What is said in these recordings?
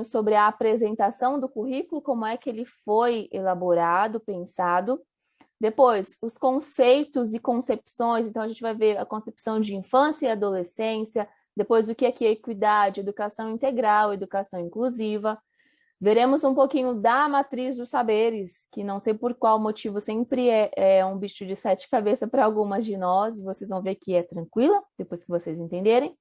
pouquinho sobre a apresentação do currículo, como é que ele foi elaborado, pensado. Depois, os conceitos e concepções, então a gente vai ver a concepção de infância e adolescência, depois o que é equidade, educação integral, educação inclusiva. Veremos um pouquinho da matriz dos saberes, que não sei por qual motivo sempre é um bicho de sete cabeças para algumas de nós, e vocês vão ver que é tranquila, depois que vocês entenderem.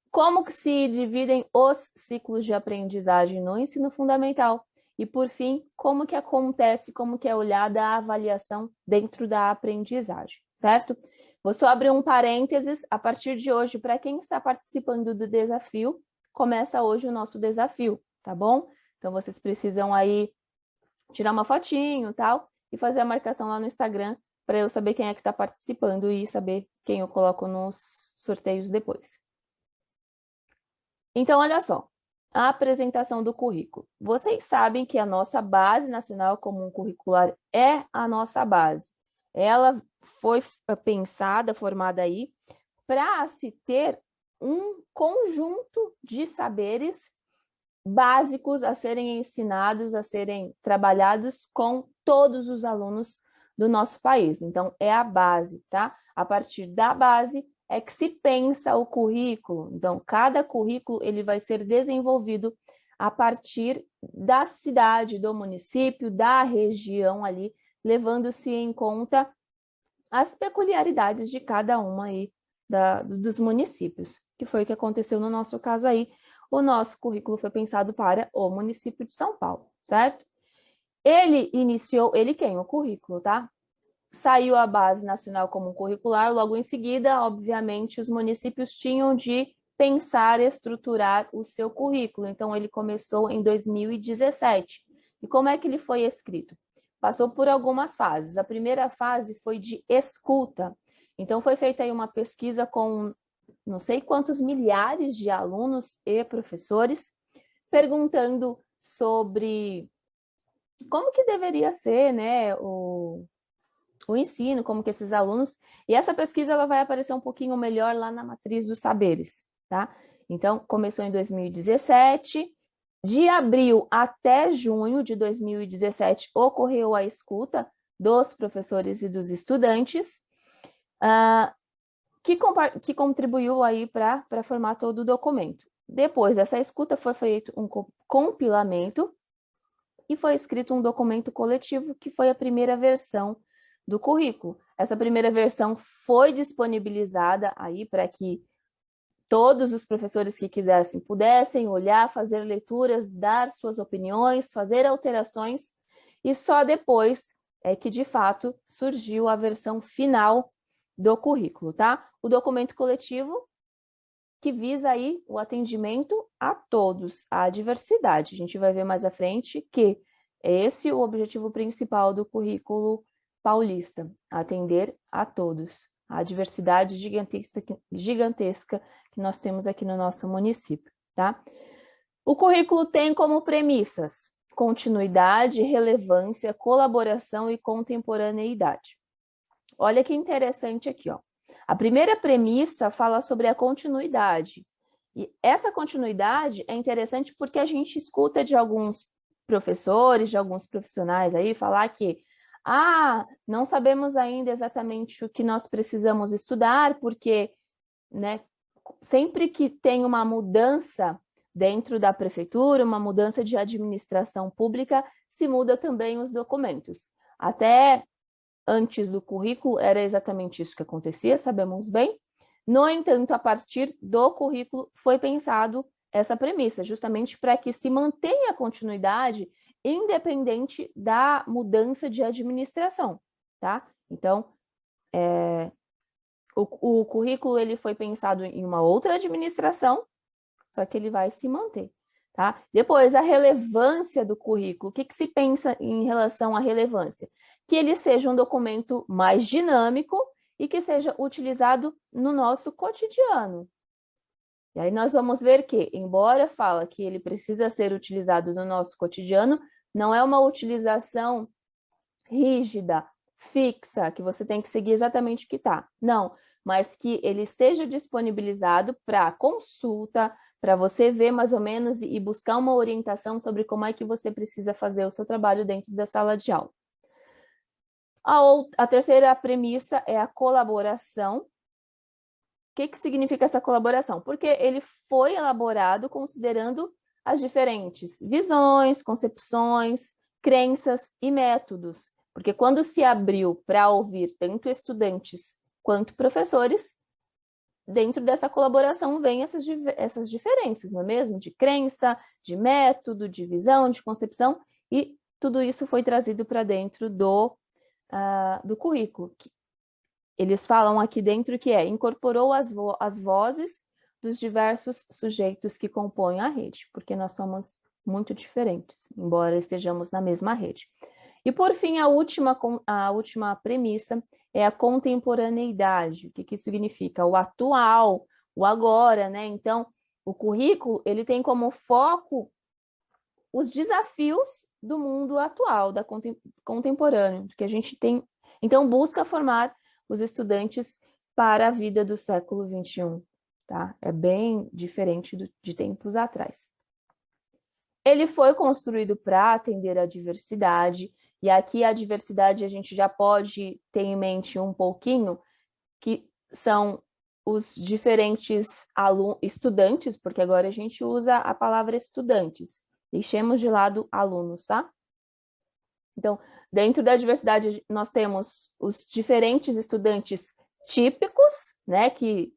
Como que se dividem os ciclos de aprendizagem no ensino fundamental? E, por fim, como que acontece, como que é olhada a avaliação dentro da aprendizagem, certo? Vou só abrir um parênteses, a partir de hoje, para quem está participando do desafio, começa hoje o nosso desafio, tá bom? Então, vocês precisam aí tirar uma fotinho e tal, e fazer a marcação lá no Instagram, para eu saber quem é que está participando e saber quem eu coloco nos sorteios depois. Então, olha só, a apresentação do currículo. Vocês sabem que a nossa Base Nacional Comum Curricular é a nossa base. Ela foi pensada, formada aí, para se ter um conjunto de saberes básicos a serem ensinados, a serem trabalhados com todos os alunos do nosso país. Então, é a base, tá? A partir da base é que se pensa o currículo. Então, cada currículo ele vai ser desenvolvido a partir da cidade, do município, da região ali, levando-se em conta as peculiaridades de cada uma aí dos municípios, que foi o que aconteceu no nosso caso aí. O nosso currículo foi pensado para o município de São Paulo, certo? Ele iniciou, ele quem? O currículo, tá? Saiu a Base Nacional Comum Curricular, logo em seguida, obviamente, os municípios tinham de pensar e estruturar o seu currículo. Então, ele começou em 2017. E como é que ele foi escrito? Passou por algumas fases. A primeira fase foi de escuta. Então, foi feita aí uma pesquisa com não sei quantos milhares de alunos e professores, perguntando sobre como que deveria ser, né, o ensino, como que esses alunos... E essa pesquisa ela vai aparecer um pouquinho melhor lá na Matriz dos Saberes, tá? Então, começou em 2017, de abril até junho de 2017 ocorreu a escuta dos professores e dos estudantes, que contribuiu aí para formar todo o documento. Depois dessa escuta foi feito um compilamento e foi escrito um documento coletivo, que foi a primeira versão do currículo. Essa primeira versão foi disponibilizada aí para que todos os professores que quisessem pudessem olhar, fazer leituras, dar suas opiniões, fazer alterações, e só depois é que, de fato, surgiu a versão final do currículo, tá? O documento coletivo que visa aí o atendimento a todos, a diversidade. A gente vai ver mais à frente que é esse o objetivo principal do currículo paulista, atender a todos, a diversidade gigantesca que nós temos aqui no nosso município, tá? O currículo tem como premissas continuidade, relevância, colaboração e contemporaneidade. Olha que interessante aqui, ó. A primeira premissa fala sobre a continuidade. E essa continuidade é interessante porque a gente escuta de alguns professores, de alguns profissionais aí, falar que não sabemos ainda exatamente o que nós precisamos estudar, porque, né, sempre que tem uma mudança dentro da prefeitura, uma mudança de administração pública, se muda também os documentos. Até antes do currículo era exatamente isso que acontecia, sabemos bem. No entanto, a partir do currículo foi pensado essa premissa, justamente para que se mantenha a continuidade independente da mudança de administração, tá? Então, o currículo ele foi pensado em uma outra administração, só que ele vai se manter, tá? Depois, a relevância do currículo. O que se pensa em relação à relevância? Que ele seja um documento mais dinâmico e que seja utilizado no nosso cotidiano. E aí nós vamos ver que, embora fala que ele precisa ser utilizado no nosso cotidiano, não é uma utilização rígida, fixa, que você tem que seguir exatamente o que está. Não, mas que ele esteja disponibilizado para consulta, para você ver mais ou menos e buscar uma orientação sobre como é que você precisa fazer o seu trabalho dentro da sala de aula. A terceira premissa é a colaboração. O que significa essa colaboração? Porque ele foi elaborado considerando as diferentes visões, concepções, crenças e métodos. Porque quando se abriu para ouvir tanto estudantes quanto professores, dentro dessa colaboração vem essas diferenças, não é mesmo? De crença, de método, de visão, de concepção, e tudo isso foi trazido para dentro do currículo. Eles falam aqui dentro que incorporou as vozes dos diversos sujeitos que compõem a rede, porque nós somos muito diferentes, embora estejamos na mesma rede. E, por fim, a última premissa é a contemporaneidade. O que isso significa? O atual, o agora, né? Então, o currículo, ele tem como foco os desafios do mundo atual, contemporâneo, que a gente tem. Então, busca formar os estudantes para a vida do século XXI, tá? É bem diferente de tempos atrás. Ele foi construído para atender a diversidade, e aqui a diversidade a gente já pode ter em mente um pouquinho, que são os diferentes estudantes, porque agora a gente usa a palavra estudantes. Deixemos de lado alunos, tá? Então, dentro da diversidade, nós temos os diferentes estudantes típicos, né, que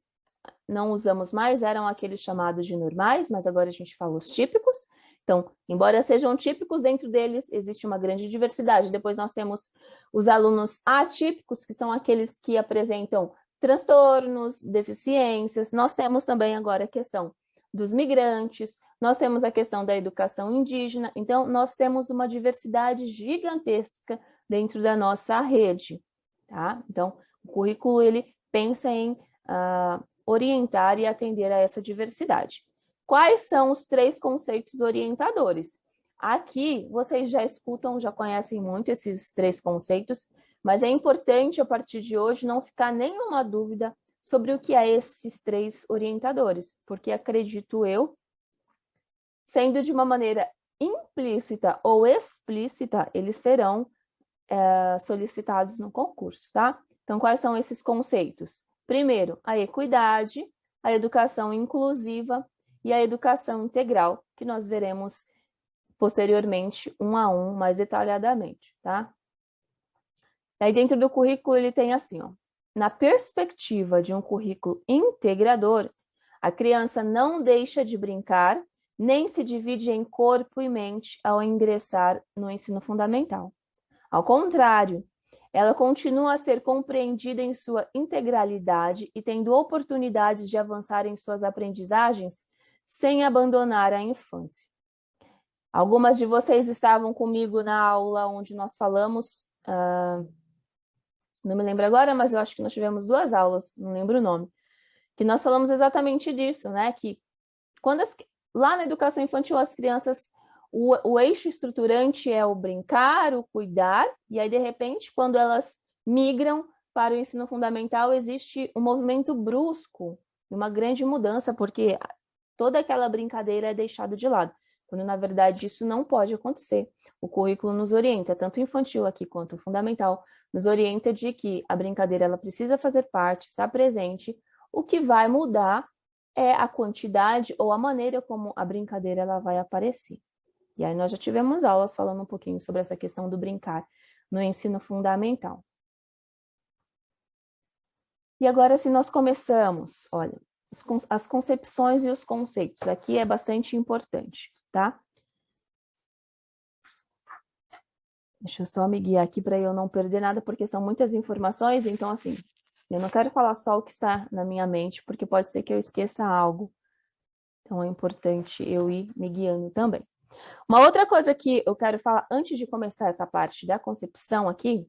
não usamos mais, eram aqueles chamados de normais, mas agora a gente fala os típicos. Então, embora sejam típicos, dentro deles existe uma grande diversidade. Depois nós temos os alunos atípicos, que são aqueles que apresentam transtornos, deficiências. Nós temos também agora a questão dos migrantes, nós temos a questão da educação indígena. Então, nós temos uma diversidade gigantesca dentro da nossa rede, tá? Então, o currículo, ele pensa em orientar e atender a essa diversidade. Quais são os 3 conceitos orientadores? Aqui, vocês já escutam, já conhecem muito esses 3 conceitos, mas é importante, a partir de hoje, não ficar nenhuma dúvida sobre o que é esses 3 orientadores, porque acredito eu, sendo de uma maneira implícita ou explícita, eles serão solicitados no concurso, tá? Então, quais são esses conceitos? Primeiro, a equidade, a educação inclusiva e a educação integral, que nós veremos posteriormente, um a um, mais detalhadamente, tá? Aí dentro do currículo ele tem assim, ó, na perspectiva de um currículo integrador, a criança não deixa de brincar, nem se divide em corpo e mente ao ingressar no ensino fundamental. Ao contrário, ela continua a ser compreendida em sua integralidade e tendo oportunidades de avançar em suas aprendizagens sem abandonar a infância. Algumas de vocês estavam comigo na aula onde nós falamos, não me lembro agora, mas eu acho que nós tivemos 2 aulas, não lembro o nome, que nós falamos exatamente disso, né? Que quando lá na educação infantil as crianças, o eixo estruturante é o brincar, o cuidar, e aí de repente quando elas migram para o ensino fundamental existe um movimento brusco, uma grande mudança, porque toda aquela brincadeira é deixada de lado, quando na verdade isso não pode acontecer. O currículo nos orienta, tanto o infantil aqui quanto o fundamental, nos orienta de que a brincadeira ela precisa fazer parte, estar presente. O que vai mudar é a quantidade ou a maneira como a brincadeira ela vai aparecer. E aí nós já tivemos aulas falando um pouquinho sobre essa questão do brincar no ensino fundamental. E agora, se nós começamos, olha, as concepções e os conceitos, aqui é bastante importante, tá? Deixa eu só me guiar aqui para eu não perder nada, porque são muitas informações, então, assim, eu não quero falar só o que está na minha mente, porque pode ser que eu esqueça algo. Então, é importante eu ir me guiando também. Uma outra coisa que eu quero falar antes de começar essa parte da concepção aqui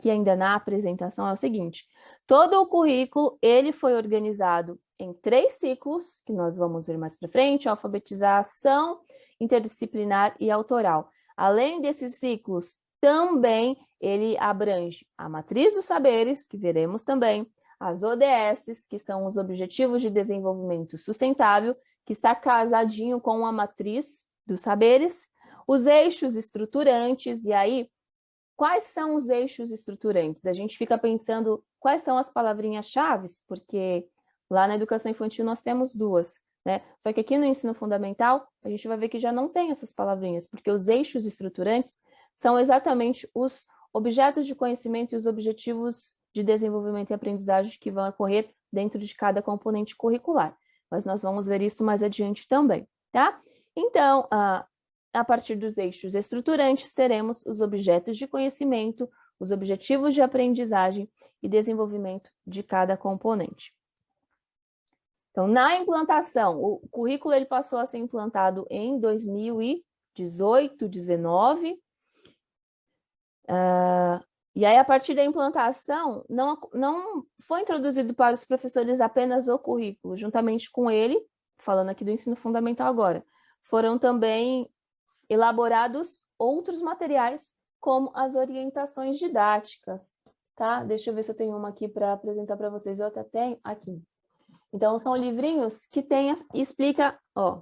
ainda na apresentação, é o seguinte: todo o currículo, ele foi organizado em 3 ciclos, que nós vamos ver mais para frente: alfabetização, interdisciplinar e autoral. Além desses ciclos, também ele abrange a matriz dos saberes, que veremos também, as ODS, que são os Objetivos de Desenvolvimento Sustentável, que está casadinho com a matriz dos saberes, os eixos estruturantes, e aí, quais são os eixos estruturantes? A gente fica pensando quais são as palavrinhas-chave, porque lá na educação infantil nós temos duas, né? Só que aqui no ensino fundamental, a gente vai ver que já não tem essas palavrinhas, porque os eixos estruturantes são exatamente os objetos de conhecimento e os objetivos de desenvolvimento e aprendizagem que vão ocorrer dentro de cada componente curricular. Mas nós vamos ver isso mais adiante também, tá? Então, a partir dos eixos estruturantes, teremos os objetos de conhecimento, os objetivos de aprendizagem e desenvolvimento de cada componente. Então, na implantação, o currículo ele passou a ser implantado em 2018, 19. E aí, a partir da implantação, não foi introduzido para os professores apenas o currículo, juntamente com ele, falando aqui do ensino fundamental agora, foram também elaborados outros materiais, como as orientações didáticas, tá? Deixa eu ver se eu tenho uma aqui para apresentar para vocês. Eu até tenho aqui. Então, são livrinhos que explica, ó,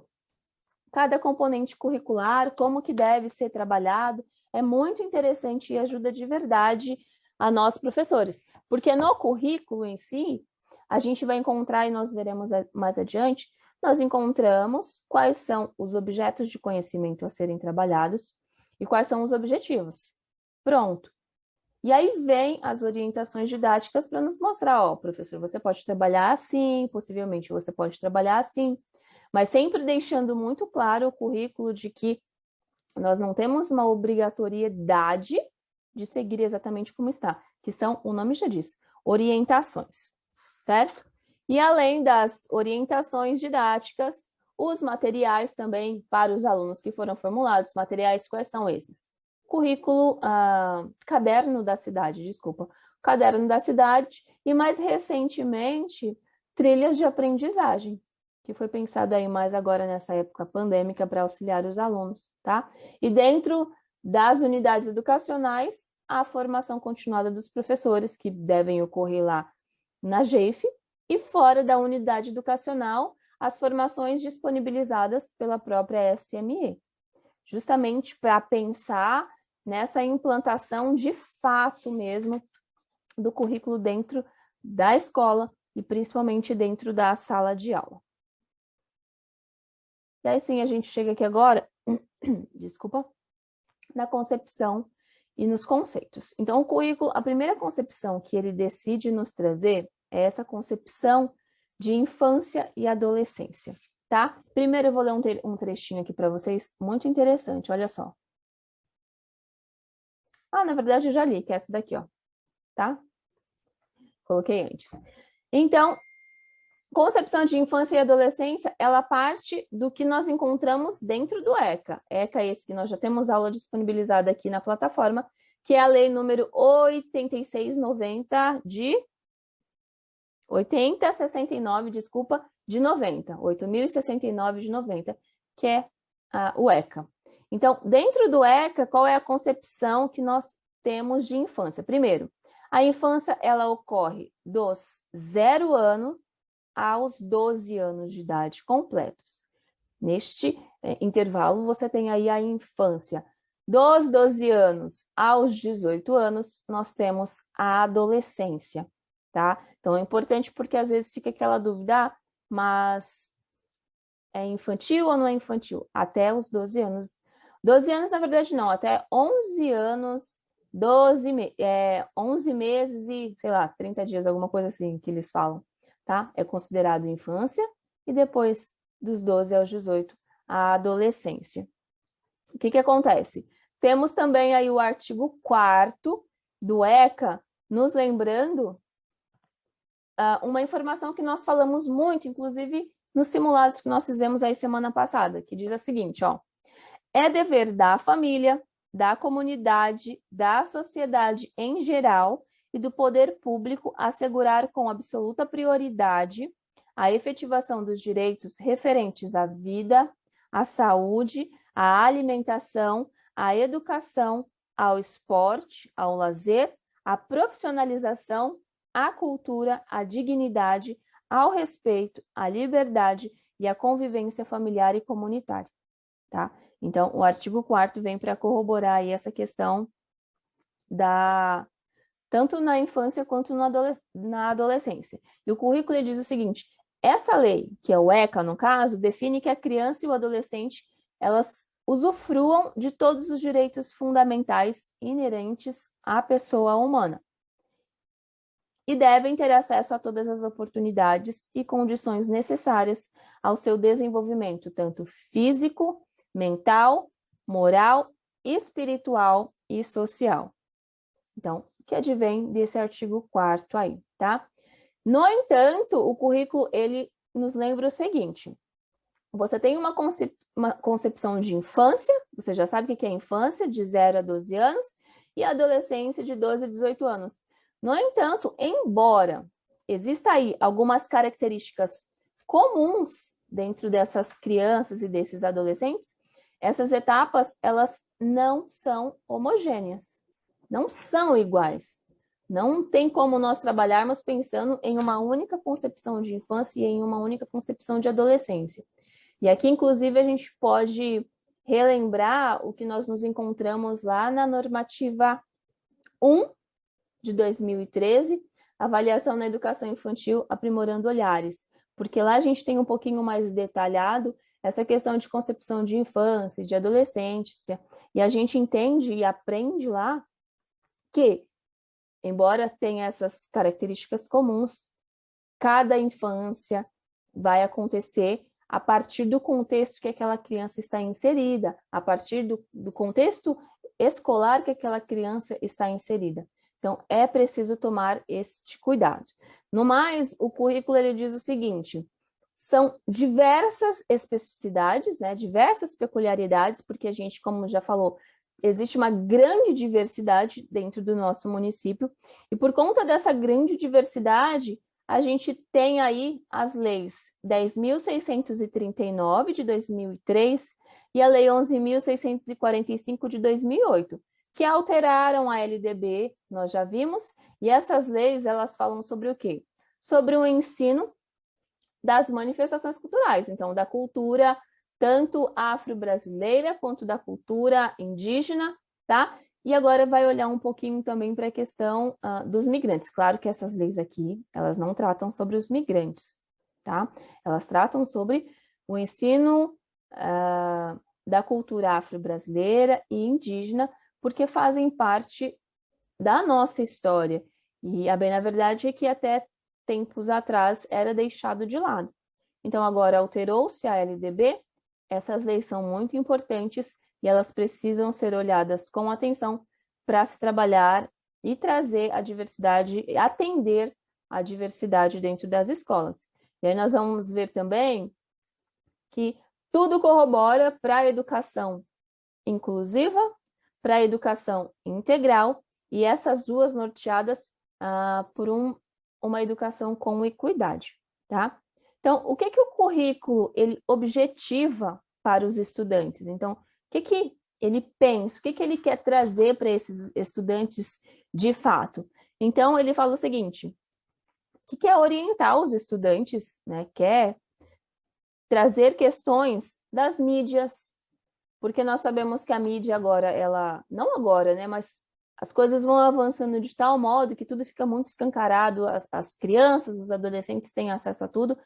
cada componente curricular, como que deve ser trabalhado. É muito interessante e ajuda de verdade a nós, professores. Porque no currículo em si, a gente vai encontrar, e nós veremos mais adiante, nós encontramos quais são os objetos de conhecimento a serem trabalhados e quais são os objetivos. Pronto. E aí vem as orientações didáticas para nos mostrar, ó, professor, você pode trabalhar assim, possivelmente você pode trabalhar assim, mas sempre deixando muito claro o currículo de que nós não temos uma obrigatoriedade de seguir exatamente como está, que são, o nome já diz, orientações, certo? E além das orientações didáticas, os materiais também para os alunos que foram formulados, materiais quais são esses? Currículo, caderno da cidade, desculpa, caderno da cidade e mais recentemente, trilhas de aprendizagem, que foi pensado aí mais agora nessa época pandêmica para auxiliar os alunos, tá? E dentro das unidades educacionais, a formação continuada dos professores, que devem ocorrer lá na GEIF, e fora da unidade educacional, as formações disponibilizadas pela própria SME, justamente para pensar nessa implantação de fato mesmo do currículo dentro da escola e principalmente dentro da sala de aula. E aí sim, a gente chega aqui agora, desculpa, na concepção e nos conceitos. Então, o currículo, a primeira concepção que ele decide nos trazer é essa concepção de infância e adolescência, tá? Primeiro eu vou ler um trechinho aqui para vocês, muito interessante, olha só. Na verdade eu já li, que é essa daqui, ó, tá? Coloquei antes. Então, concepção de infância e adolescência, ela parte do que nós encontramos dentro do ECA. ECA é esse que nós já temos aula disponibilizada aqui na plataforma, que é a lei número 8690 de 8069, desculpa, de 90, 8069 de 90, que é o ECA. Então, dentro do ECA, qual é a concepção que nós temos de infância? Primeiro, a infância, ela ocorre dos 0 anos aos 12 anos de idade completos. Neste intervalo, você tem aí a infância. Dos 12 anos aos 18 anos, nós temos a adolescência, tá? Então, é importante porque às vezes fica aquela dúvida, mas é infantil ou não é infantil? Até os 12 anos. 12 anos, na verdade, não, até 11 anos, 11 meses e, sei lá, 30 dias, alguma coisa assim que eles falam, tá? É considerado infância e depois dos 12 aos 18, a adolescência. O que acontece? Temos também aí o artigo 4º do ECA, nos lembrando uma informação que nós falamos muito, inclusive nos simulados que nós fizemos aí semana passada, que diz a seguinte, ó, é dever da família, da comunidade, da sociedade em geral e do poder público assegurar com absoluta prioridade a efetivação dos direitos referentes à vida, à saúde, à alimentação, à educação, ao esporte, ao lazer, à profissionalização, à cultura, à dignidade, ao respeito, à liberdade e a convivência familiar e comunitária, tá? Então, o artigo 4º vem para corroborar aí essa questão tanto na infância quanto na adolescência. E o currículo ele diz o seguinte: essa lei, que é o ECA no caso, define que a criança e o adolescente, elas usufruam de todos os direitos fundamentais inerentes à pessoa humana e devem ter acesso a todas as oportunidades e condições necessárias ao seu desenvolvimento, tanto físico, mental, moral, espiritual e social. Então, o que advém desse artigo 4º aí, tá? No entanto, o currículo, ele nos lembra o seguinte: você tem uma concepção de infância, você já sabe o que é infância, de 0 a 12 anos, e adolescência de 12 a 18 anos. No entanto, embora exista aí algumas características comuns dentro dessas crianças e desses adolescentes, essas etapas, elas não são homogêneas, não são iguais. Não tem como nós trabalharmos pensando em uma única concepção de infância e em uma única concepção de adolescência. E aqui, inclusive, a gente pode relembrar o que nós nos encontramos lá na normativa 1 de 2013, avaliação na educação infantil, aprimorando olhares, porque lá a gente tem um pouquinho mais detalhado essa questão de concepção de infância, de adolescência, e a gente entende e aprende lá que, embora tenha essas características comuns, cada infância vai acontecer a partir do contexto que aquela criança está inserida, a partir do contexto escolar que aquela criança está inserida. Então, é preciso tomar este cuidado. No mais, o currículo ele diz o seguinte: são diversas especificidades, né, diversas peculiaridades, porque a gente, como já falou, existe uma grande diversidade dentro do nosso município, e por conta dessa grande diversidade, a gente tem aí as leis 10.639 de 2003 e a lei 11.645 de 2008, que alteraram a LDB, nós já vimos, e essas leis, elas falam sobre o quê? Sobre o ensino das manifestações culturais, então da cultura tanto afro-brasileira quanto da cultura indígena, tá? E agora vai olhar um pouquinho também para a questão dos migrantes. Claro que essas leis aqui, elas não tratam sobre os migrantes, tá? Elas tratam sobre o ensino da cultura afro-brasileira e indígena, porque fazem parte da nossa história. E a bem na verdade é que até tempos atrás era deixado de lado. Então agora alterou-se a LDB, essas leis são muito importantes e elas precisam ser olhadas com atenção para se trabalhar e trazer a diversidade, atender a diversidade dentro das escolas. E aí nós vamos ver também que tudo corrobora para a educação inclusiva, para a educação integral, e essas duas norteadas por uma educação com equidade, tá? Então, o que o currículo ele objetiva para os estudantes? Então, o que ele pensa, o que ele quer trazer para esses estudantes de fato? Então, ele fala o seguinte, que quer orientar os estudantes, né? Quer trazer questões das mídias, porque nós sabemos que a mídia agora, não agora, né, mas as coisas vão avançando de tal modo que tudo fica muito escancarado, as crianças, os adolescentes têm acesso a tudo,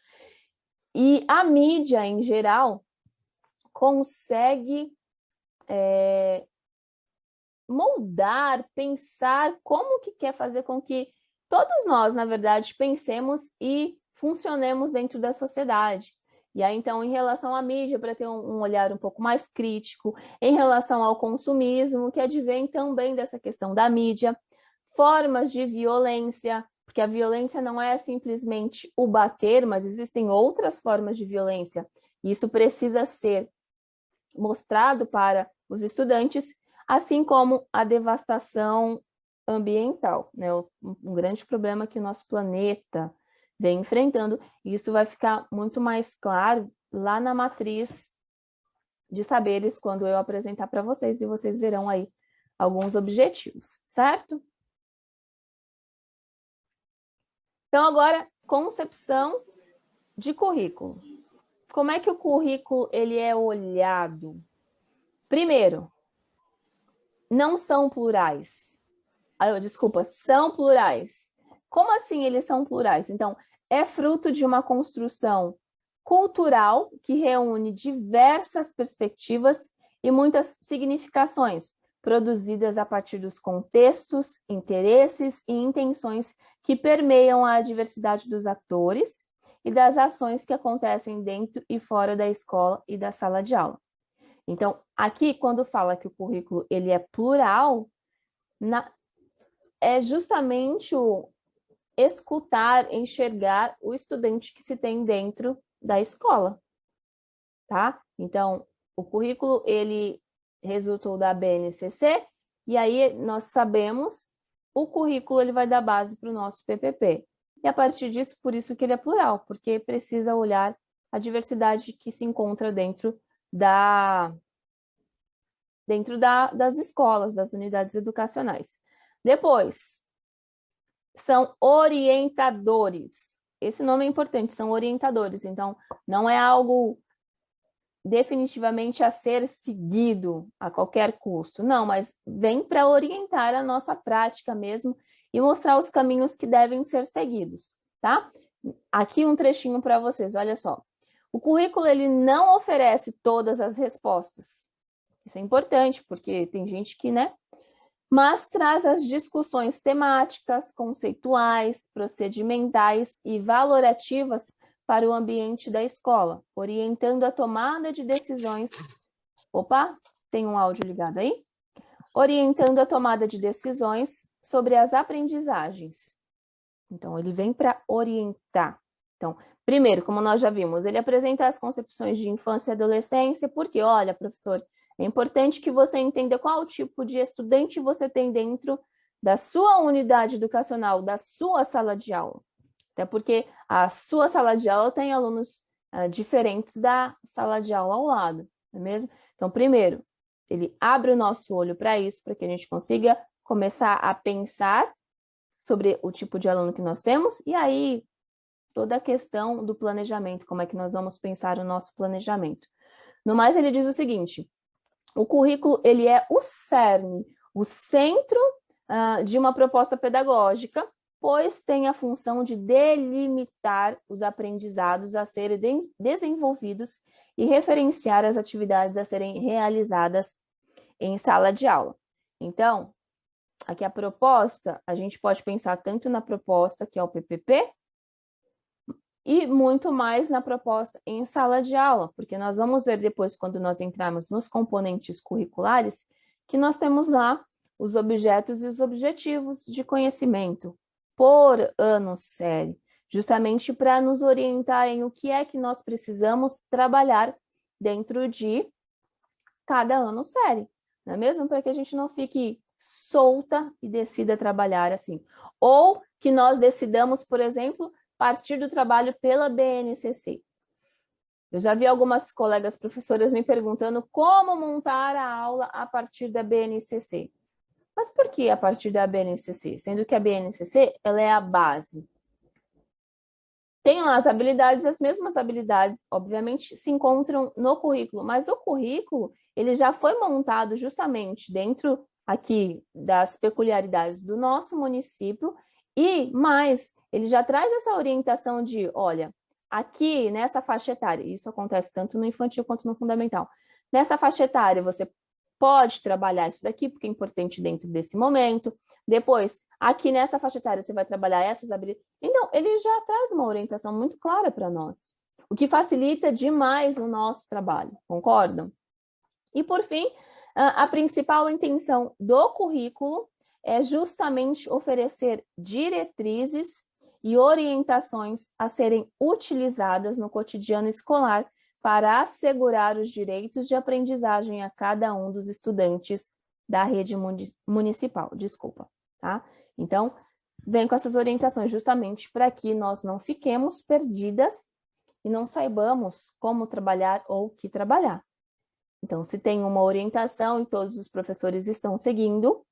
e a mídia, em geral, consegue moldar, pensar como que quer fazer com que todos nós, na verdade, pensemos e funcionemos dentro da sociedade. E aí, então, em relação à mídia, para ter um olhar um pouco mais crítico, em relação ao consumismo, que advém também dessa questão da mídia, formas de violência, porque a violência não é simplesmente o bater, mas existem outras formas de violência. E isso precisa ser mostrado para os estudantes, assim como a devastação ambiental, né? Um grande problema que o nosso planeta vem enfrentando, e isso vai ficar muito mais claro lá na matriz de saberes, quando eu apresentar para vocês, e vocês verão aí alguns objetivos, certo? Então, agora, concepção de currículo. como é que o currículo ele é olhado? Primeiro, não são plurais. Desculpa, são plurais. Como assim eles são plurais? Então, é fruto de uma construção cultural que reúne diversas perspectivas e muitas significações, produzidas a partir dos contextos, interesses e intenções que permeiam a diversidade dos atores e das ações que acontecem dentro e fora da escola e da sala de aula. Então, aqui, quando fala que o currículo ele é plural, é justamente o escutar, enxergar o estudante que se tem dentro da escola, tá? Então, o currículo, ele resultou da BNCC, e aí nós sabemos, o currículo ele vai dar base para o nosso PPP. E a partir disso, por isso que ele é plural, porque precisa olhar a diversidade que se encontra dentro das escolas, das unidades educacionais. Depois, são orientadores. Esse nome é importante, são orientadores. Então, não é algo definitivamente a ser seguido a qualquer custo. Não, mas vem para orientar a nossa prática mesmo e mostrar os caminhos que devem ser seguidos, tá? Aqui um trechinho para vocês, olha só. O currículo, ele não oferece todas as respostas. Isso é importante, porque tem gente que, né? Mas traz as discussões temáticas, conceituais, procedimentais e valorativas para o ambiente da escola, orientando a tomada de decisões. Opa, tem um áudio ligado aí? Orientando a tomada de decisões sobre as aprendizagens. Então, ele vem para orientar. Então, primeiro, como nós já vimos, ele apresenta as concepções de infância e adolescência, porque, olha, professor, é importante que você entenda qual tipo de estudante você tem dentro da sua unidade educacional, da sua sala de aula. Até porque a sua sala de aula tem alunos diferentes da sala de aula ao lado, não é mesmo? Então, primeiro, ele abre o nosso olho para isso, para que a gente consiga começar a pensar sobre o tipo de aluno que nós temos, e aí toda a questão do planejamento, como é que nós vamos pensar o nosso planejamento. No mais, ele diz o seguinte: o currículo ele é o cerne, o centro de uma proposta pedagógica, pois tem a função de delimitar os aprendizados a serem desenvolvidos e referenciar as atividades a serem realizadas em sala de aula. Então, aqui a proposta, a gente pode pensar tanto na proposta, que é o PPP, e muito mais na proposta em sala de aula, porque nós vamos ver depois, quando nós entrarmos nos componentes curriculares, que nós temos lá os objetos e os objetivos de conhecimento por ano série, justamente para nos orientar em o que é que nós precisamos trabalhar dentro de cada ano série, não é mesmo? Para que a gente não fique solta e decida trabalhar assim. Ou que nós decidamos, por exemplo, partir do trabalho pela BNCC. Eu já vi algumas colegas professoras me perguntando como montar a aula a partir da BNCC. Mas por que a partir da BNCC? Sendo que a BNCC ela é a base. Tem lá as habilidades, as mesmas habilidades, obviamente, se encontram no currículo, mas o currículo ele já foi montado justamente dentro aqui das peculiaridades do nosso município e mais, ele já traz essa orientação de, olha, aqui nessa faixa etária, isso acontece tanto no infantil quanto no fundamental, nessa faixa etária você pode trabalhar isso daqui, porque é importante dentro desse momento, depois, aqui nessa faixa etária você vai trabalhar essas habilidades. Então, ele já traz uma orientação muito clara para nós, o que facilita demais o nosso trabalho, concordam? E, por fim, a principal intenção do currículo é justamente oferecer diretrizes e orientações a serem utilizadas no cotidiano escolar para assegurar os direitos de aprendizagem a cada um dos estudantes da rede municipal, tá? Então, vem com essas orientações justamente para que nós não fiquemos perdidas e não saibamos como trabalhar ou o que trabalhar. Então, se tem uma orientação e todos os professores estão seguindo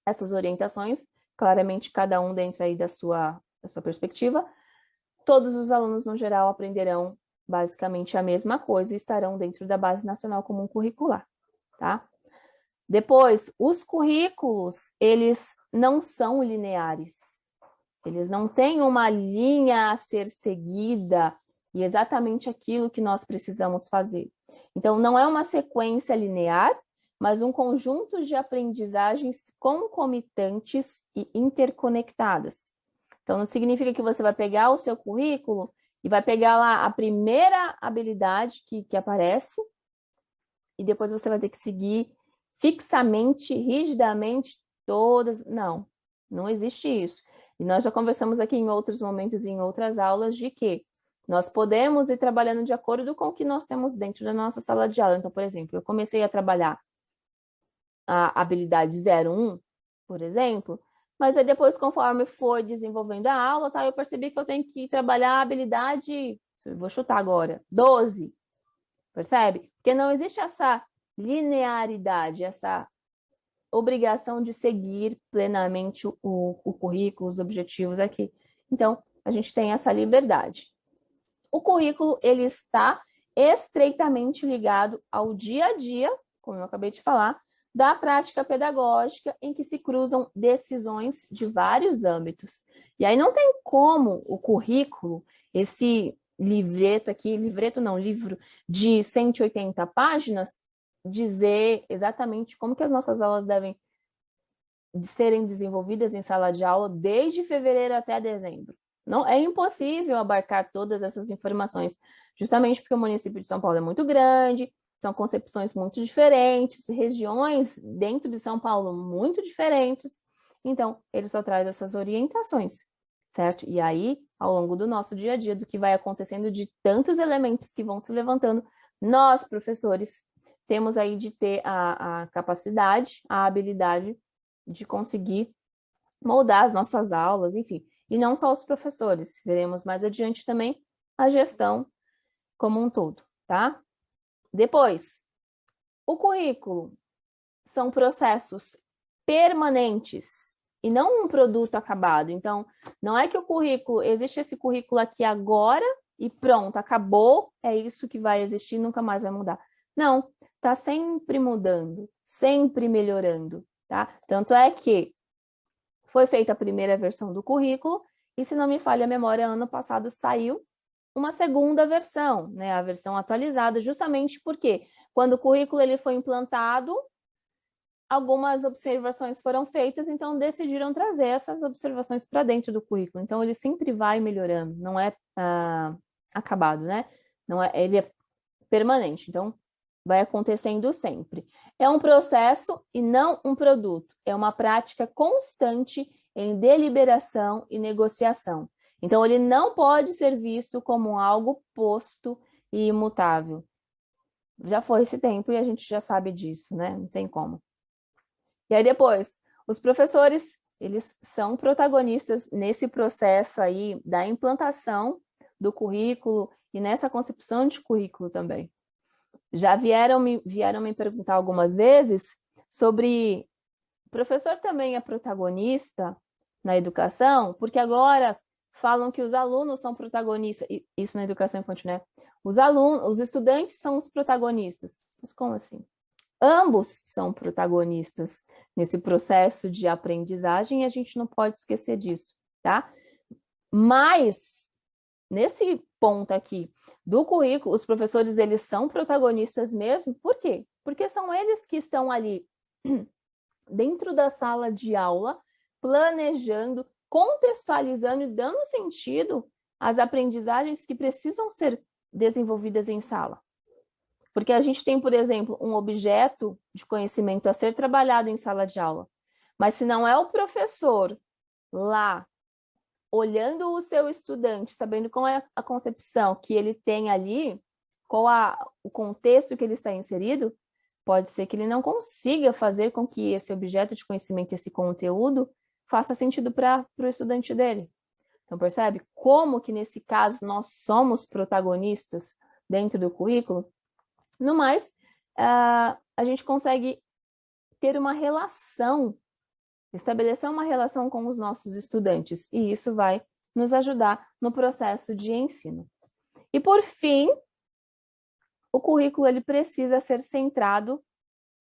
essas orientações, claramente cada um dentro aí da sua perspectiva, todos os alunos no geral aprenderão basicamente a mesma coisa e estarão dentro da Base Nacional Comum Curricular, tá? Depois, os currículos, eles não são lineares. Eles não têm uma linha a ser seguida e exatamente aquilo que nós precisamos fazer. Então, não é uma sequência linear, mas um conjunto de aprendizagens concomitantes e interconectadas. Então, não significa que você vai pegar o seu currículo e vai pegar lá a primeira habilidade que aparece e depois você vai ter que seguir fixamente, rigidamente, todas. Não, não existe isso. E nós já conversamos aqui em outros momentos e em outras aulas de que nós podemos ir trabalhando de acordo com o que nós temos dentro da nossa sala de aula. Então, por exemplo, eu comecei a trabalhar a habilidade 01, por exemplo, mas aí depois, conforme foi desenvolvendo a aula, tá, eu percebi que eu tenho que trabalhar a habilidade, vou chutar agora, 12, percebe? Porque não existe essa linearidade, essa obrigação de seguir plenamente o currículo, os objetivos aqui. Então, a gente tem essa liberdade. O currículo, ele está estreitamente ligado ao dia a dia, como eu acabei de falar, da prática pedagógica em que se cruzam decisões de vários âmbitos. E aí não tem como o currículo, esse livreto aqui, livreto não, livro de 180 páginas, dizer exatamente como que as nossas aulas devem serem desenvolvidas em sala de aula desde fevereiro até dezembro. Não, é impossível abarcar todas essas informações, justamente porque o município de São Paulo é muito grande, são concepções muito diferentes, regiões dentro de São Paulo muito diferentes, então ele só traz essas orientações, certo? E aí, ao longo do nosso dia a dia, do que vai acontecendo, de tantos elementos que vão se levantando, nós, professores, temos aí de ter a capacidade, a habilidade de conseguir moldar as nossas aulas, enfim. E não só os professores, veremos mais adiante também a gestão como um todo, tá? Depois, o currículo são processos permanentes e não um produto acabado. Então, não é que o currículo, existe esse currículo aqui agora e pronto, acabou, é isso que vai existir, nunca mais vai mudar. Não, está sempre mudando, sempre melhorando, tá? Tanto é que foi feita a primeira versão do currículo e, se não me falha a memória, ano passado saiu uma segunda versão, né, a versão atualizada, justamente porque quando o currículo ele foi implantado, algumas observações foram feitas, então decidiram trazer essas observações para dentro do currículo. Então ele sempre vai melhorando, não é acabado, né? Não é, ele é permanente, então vai acontecendo sempre. É um processo e não um produto, é uma prática constante em deliberação e negociação. Então, ele não pode ser visto como algo posto e imutável. Já foi esse tempo e a gente já sabe disso, né? Não tem como. E aí depois, os professores, eles são protagonistas nesse processo aí da implantação do currículo e nessa concepção de currículo também. Já vieram me perguntar algumas vezes sobre o professor também é protagonista na educação, porque agora falam que os alunos são protagonistas, isso na educação infantil, né? Os estudantes são os protagonistas. Mas como assim? Ambos são protagonistas nesse processo de aprendizagem e a gente não pode esquecer disso, tá? Mas, nesse ponto aqui do currículo, os professores, eles são protagonistas mesmo. Por quê? Porque são eles que estão ali dentro da sala de aula, planejando, contextualizando e dando sentido às aprendizagens que precisam ser desenvolvidas em sala. Porque a gente tem, por exemplo, um objeto de conhecimento a ser trabalhado em sala de aula, mas se não é o professor lá, olhando o seu estudante, sabendo qual é a concepção que ele tem ali, qual o contexto que ele está inserido, pode ser que ele não consiga fazer com que esse objeto de conhecimento, esse conteúdo, faça sentido para o estudante dele. Então, percebe como que, nesse caso, nós somos protagonistas dentro do currículo? No mais, a gente consegue ter uma relação, estabelecer uma relação com os nossos estudantes, e isso vai nos ajudar no processo de ensino. E, por fim, o currículo ele precisa ser centrado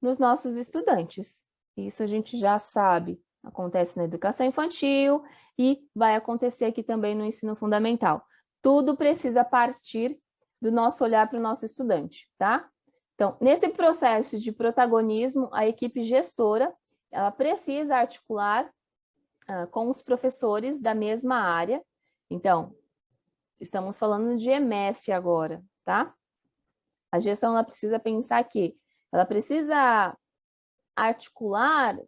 nos nossos estudantes. Isso a gente já sabe, acontece na educação infantil e vai acontecer aqui também no ensino fundamental. Tudo precisa partir do nosso olhar para o nosso estudante, tá? Então, nesse processo de protagonismo, a equipe gestora, ela precisa articular com os professores da mesma área. Então, estamos falando de EMEF agora, tá? A gestão ela precisa pensar que ela precisa articular,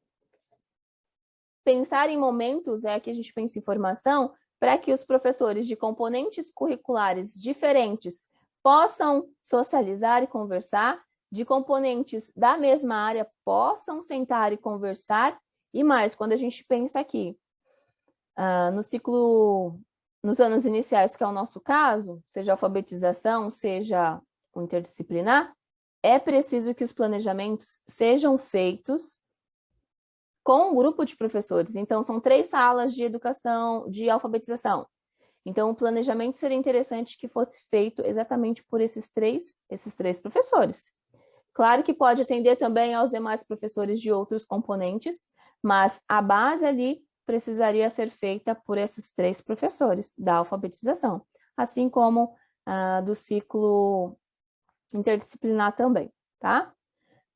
pensar em momentos, aqui a gente pensa em formação, para que os professores de componentes curriculares diferentes possam socializar e conversar, de componentes da mesma área possam sentar e conversar, e mais, quando a gente pensa aqui, no ciclo, nos anos iniciais, que é o nosso caso, seja alfabetização, seja o interdisciplinar, é preciso que os planejamentos sejam feitos com um grupo de professores. Então, são 3 salas de educação, de alfabetização. Então, o planejamento seria interessante que fosse feito exatamente por esses três professores. Claro que pode atender também aos demais professores de outros componentes, mas a base ali precisaria ser feita por esses 3 professores da alfabetização, assim como do ciclo interdisciplinar também, tá?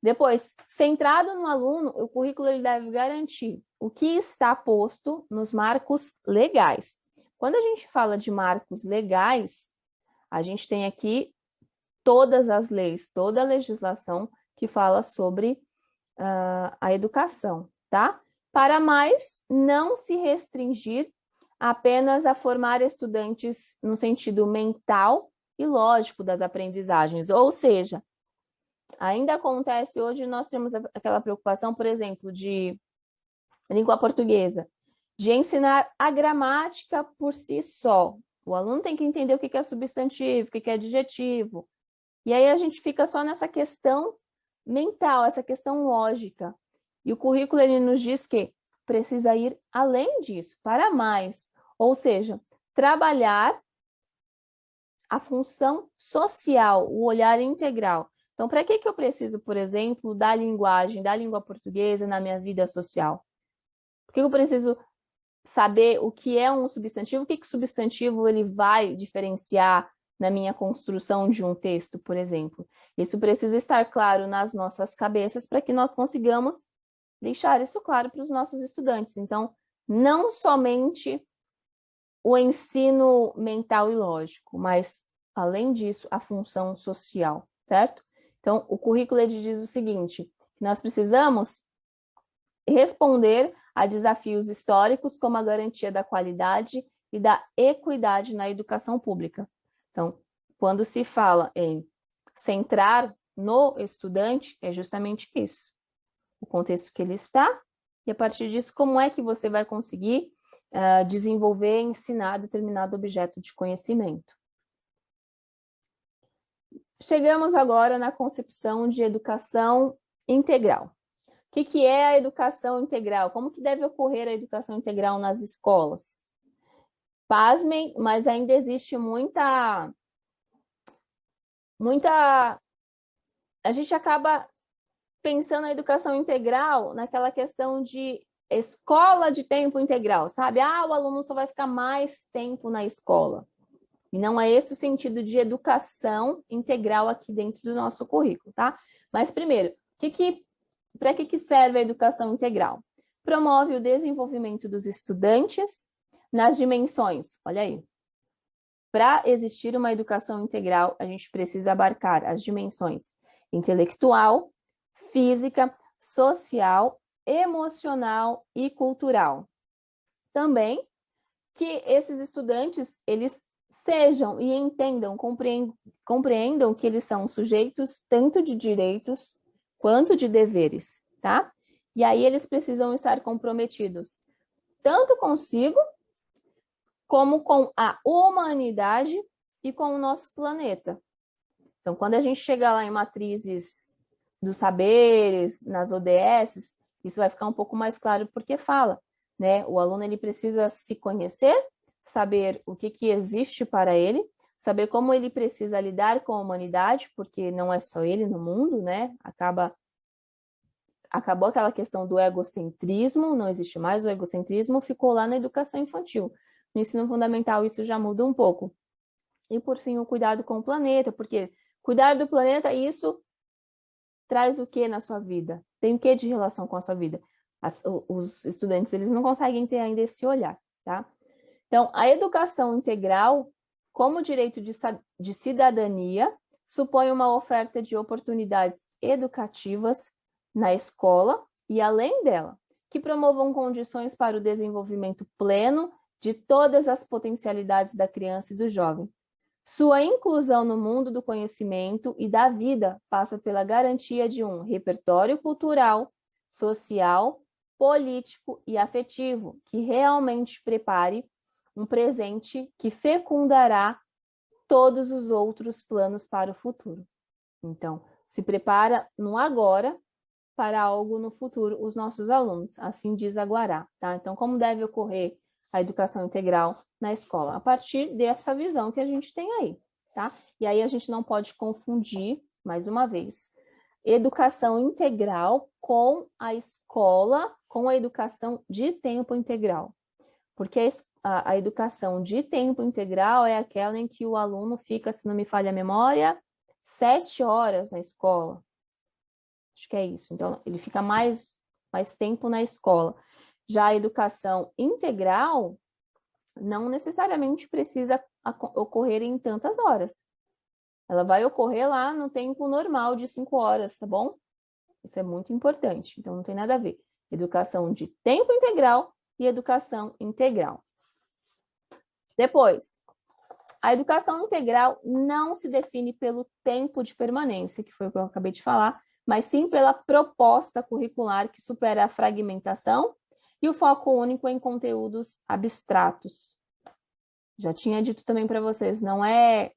Depois, centrado no aluno, o currículo ele deve garantir o que está posto nos marcos legais. Quando a gente fala de marcos legais, a gente tem aqui todas as leis, toda a legislação que fala sobre a educação, tá? Para mais, não se restringir apenas a formar estudantes no sentido mental e lógico das aprendizagens, ou seja, ainda acontece hoje, nós temos aquela preocupação, por exemplo, de língua portuguesa, de ensinar a gramática por si só. O aluno tem que entender o que é substantivo, o que é adjetivo. E aí a gente fica só nessa questão mental, essa questão lógica. E o currículo ele nos diz que precisa ir além disso, para mais. Ou seja, trabalhar a função social, o olhar integral. Então, para que eu preciso, por exemplo, da linguagem, da língua portuguesa na minha vida social? Por que eu preciso saber o que é um substantivo? O que o substantivo ele vai diferenciar na minha construção de um texto, por exemplo? Isso precisa estar claro nas nossas cabeças para que nós consigamos deixar isso claro para os nossos estudantes. Então, não somente o ensino mental e lógico, mas, além disso, a função social, certo? Então, o currículo ele diz o seguinte, que nós precisamos responder a desafios históricos como a garantia da qualidade e da equidade na educação pública. Então, quando se fala em centrar no estudante, é justamente isso. O contexto que ele está, e a partir disso, como é que você vai conseguir desenvolver e ensinar determinado objeto de conhecimento. Chegamos agora na concepção de educação integral. O que é a educação integral? Como que deve ocorrer a educação integral nas escolas? Pasmem, mas ainda existe muita... A gente acaba pensando na educação integral naquela questão de escola de tempo integral, sabe? O aluno só vai ficar mais tempo na escola. E não é esse o sentido de educação integral aqui dentro do nosso currículo, tá? Mas primeiro, para que serve a educação integral? Promove o desenvolvimento dos estudantes nas dimensões, olha aí. Para existir uma educação integral, a gente precisa abarcar as dimensões intelectual, física, social, emocional e cultural. Também que esses estudantes, eles sejam e entendam, compreendam que eles são sujeitos tanto de direitos quanto de deveres, tá? E aí eles precisam estar comprometidos tanto consigo, como com a humanidade e com o nosso planeta. Então, quando a gente chegar lá em matrizes dos saberes, nas ODS, isso vai ficar um pouco mais claro porque fala, né? O aluno ele precisa se conhecer, saber o que existe para ele, saber como ele precisa lidar com a humanidade, porque não é só ele no mundo, né? Acabou aquela questão do egocentrismo, não existe mais o egocentrismo, ficou lá na educação infantil. No ensino fundamental isso já muda um pouco. E por fim, o cuidado com o planeta, porque cuidar do planeta, isso traz o que na sua vida? Tem o que de relação com a sua vida? Os estudantes, eles não conseguem ter ainda esse olhar, tá? Então, a educação integral, como direito de cidadania, supõe uma oferta de oportunidades educativas na escola e além dela, que promovam condições para o desenvolvimento pleno de todas as potencialidades da criança e do jovem. Sua inclusão no mundo do conhecimento e da vida passa pela garantia de um repertório cultural, social, político e afetivo que realmente prepare um presente que fecundará todos os outros planos para o futuro. Então, se prepara no agora para algo no futuro, os nossos alunos, assim diz a Guará, tá? Então, como deve ocorrer a educação integral na escola? A partir dessa visão que a gente tem aí, tá? E aí a gente não pode confundir, mais uma vez, educação integral com a escola, com a educação de tempo integral. Porque a educação de tempo integral é aquela em que o aluno fica, se não me falha a memória, 7 horas na escola. Acho que é isso. Então, ele fica mais tempo na escola. Já a educação integral não necessariamente precisa ocorrer em tantas horas. Ela vai ocorrer lá no tempo normal de 5 horas, tá bom? Isso é muito importante. Então, não tem nada a ver. Educação de tempo integral e educação integral. Depois, a educação integral não se define pelo tempo de permanência, que foi o que eu acabei de falar, mas sim pela proposta curricular que supera a fragmentação e o foco único em conteúdos abstratos. Já tinha dito também para vocês, não é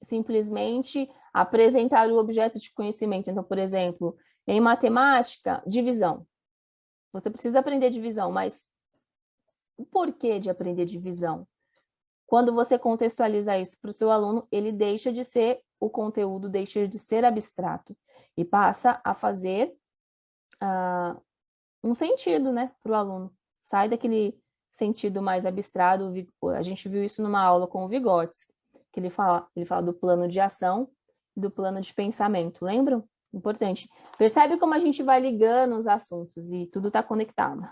simplesmente apresentar o objeto de conhecimento. Então, por exemplo, em matemática, divisão. Você precisa aprender divisão, mas o porquê de aprender divisão? Quando você contextualiza isso para o seu aluno, ele deixa de ser, o conteúdo deixa de ser abstrato e passa a fazer um sentido, né, para o aluno. Sai daquele sentido mais abstrato. A gente viu isso numa aula com o Vygotsky, que ele fala do plano de ação e do plano de pensamento, lembram? Importante. Percebe como a gente vai ligando os assuntos e tudo está conectado.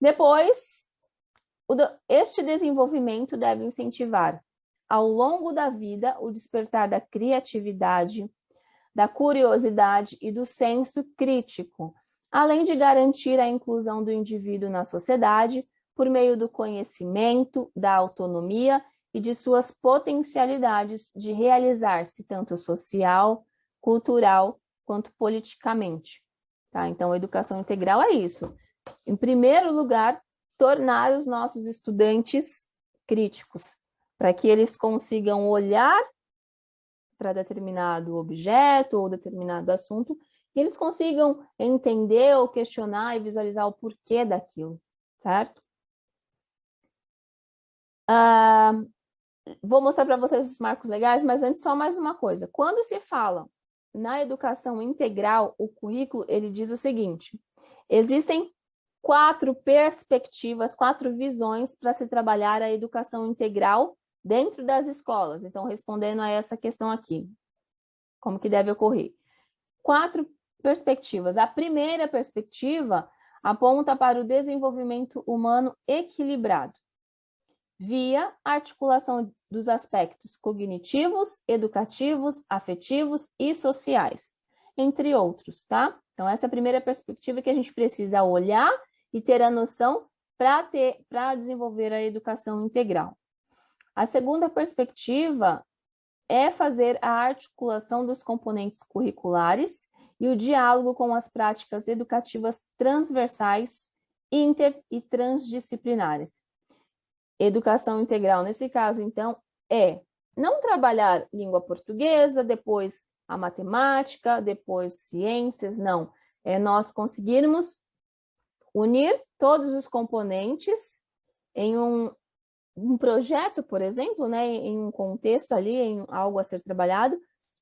Depois, este desenvolvimento deve incentivar, ao longo da vida, o despertar da criatividade, da curiosidade e do senso crítico, além de garantir a inclusão do indivíduo na sociedade por meio do conhecimento, da autonomia e de suas potencialidades de realizar-se tanto social, cultural, quanto politicamente. Tá? Então, a educação integral é isso. Em primeiro lugar, tornar os nossos estudantes críticos, para que eles consigam olhar para determinado objeto ou determinado assunto e eles consigam entender ou questionar e visualizar o porquê daquilo, certo? Vou mostrar para vocês os marcos legais, mas antes só mais uma coisa. Quando se fala na educação integral, o currículo, ele diz o seguinte: existem 4 perspectivas, 4 visões para se trabalhar a educação integral dentro das escolas. Então, respondendo a essa questão aqui, como que deve ocorrer? 4 perspectivas. A primeira perspectiva aponta para o desenvolvimento humano equilibrado, via articulação dos aspectos cognitivos, educativos, afetivos e sociais, entre outros, tá? Então, essa é a primeira perspectiva que a gente precisa olhar e ter a noção para desenvolver a educação integral. A segunda perspectiva é fazer a articulação dos componentes curriculares e o diálogo com as práticas educativas transversais, inter e transdisciplinares. Educação integral, nesse caso, então, é não trabalhar língua portuguesa, depois a matemática, depois ciências, não. É nós conseguirmos unir todos os componentes em um um projeto, por exemplo, né, em um contexto ali, em algo a ser trabalhado,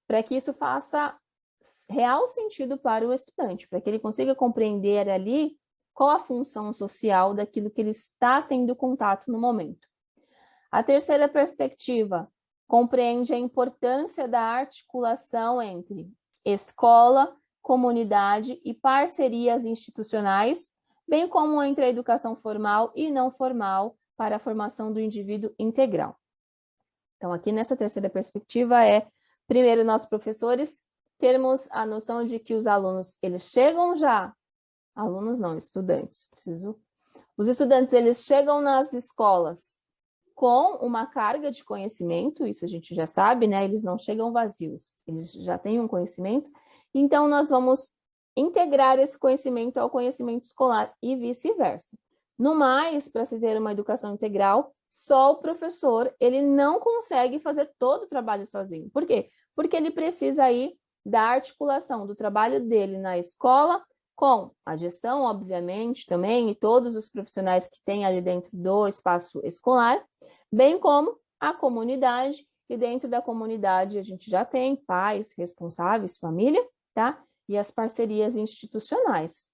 para que isso faça real sentido para o estudante, para que ele consiga compreender ali qual a função social daquilo que ele está tendo contato no momento. A terceira perspectiva compreende a importância da articulação entre escola, comunidade e parcerias institucionais, bem como entre a educação formal e não formal para a formação do indivíduo integral. Então, aqui nessa terceira perspectiva primeiro, nós professores termos a noção de que os alunos, eles chegam já, alunos não, estudantes, os estudantes, eles chegam nas escolas com uma carga de conhecimento, isso a gente já sabe, né? Eles não chegam vazios, eles já têm um conhecimento, então nós vamos integrar esse conhecimento ao conhecimento escolar e vice-versa. No mais, para se ter uma educação integral, só o professor, ele não consegue fazer todo o trabalho sozinho. Por quê? Porque ele precisa aí da articulação do trabalho dele na escola com a gestão, obviamente, também, e todos os profissionais que tem ali dentro do espaço escolar, bem como a comunidade, e dentro da comunidade a gente já tem pais, responsáveis, família, tá? E as parcerias institucionais.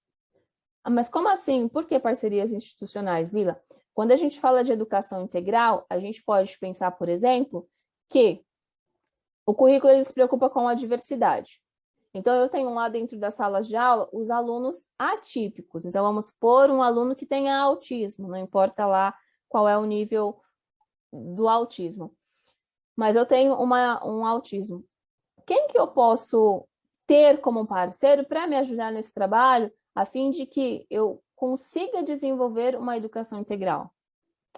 Mas como assim? Por que parcerias institucionais, Lila? Quando a gente fala de educação integral, a gente pode pensar, por exemplo, que o currículo ele se preocupa com a diversidade. Então, eu tenho lá dentro das salas de aula os alunos atípicos. Então, vamos pôr um aluno que tenha autismo, não importa lá qual é o nível do autismo. Mas eu tenho um autismo. Quem que eu posso ter como parceiro para me ajudar nesse trabalho, a fim de que eu consiga desenvolver uma educação integral?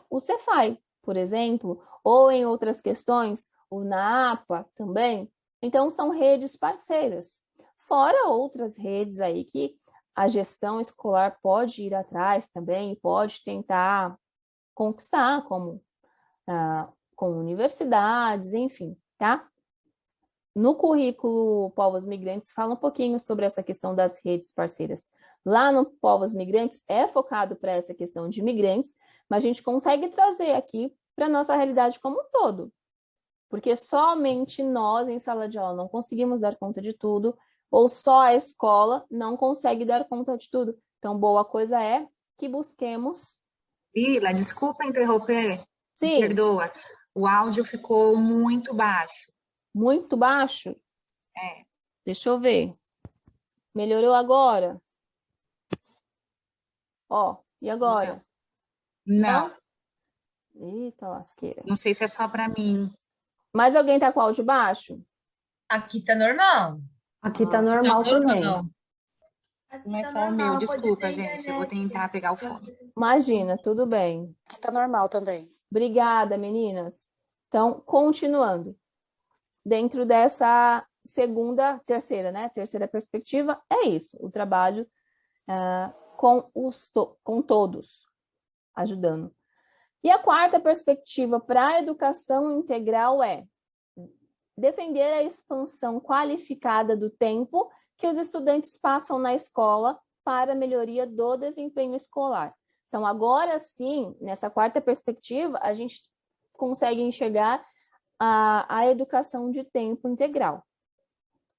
O Cefai, por exemplo, ou em outras questões, o NAPA também. Então, são redes parceiras. Fora outras redes aí que a gestão escolar pode ir atrás também, pode tentar conquistar, como universidades, enfim, tá? No currículo Povos Migrantes fala um pouquinho sobre essa questão das redes parceiras. Lá no Povos Migrantes é focado para essa questão de imigrantes, mas a gente consegue trazer aqui para a nossa realidade como um todo. Porque somente nós, em sala de aula, não conseguimos dar conta de tudo, ou só a escola não consegue dar conta de tudo. Então, boa coisa é que busquemos... Lila, desculpa interromper, me Sim. perdoa, o áudio ficou muito baixo. Muito baixo? É. Deixa eu ver. Melhorou agora? Ó, e agora? Não. Eita, lasqueira. Não sei se é só para mim. Mas alguém tá com o áudio baixo? Aqui tá normal. Aqui tá normal também. Não é só o meu, desculpa, gente. Eu vou tentar pegar o fone. Imagina, tudo bem. Aqui tá normal também. Obrigada, meninas. Então, continuando. Dentro dessa terceira, né? Terceira perspectiva, é isso. O trabalho com todos, ajudando. E a quarta perspectiva para a educação integral é defender a expansão qualificada do tempo que os estudantes passam na escola para a melhoria do desempenho escolar. Então, agora sim, nessa quarta perspectiva, a gente consegue enxergar a educação de tempo integral.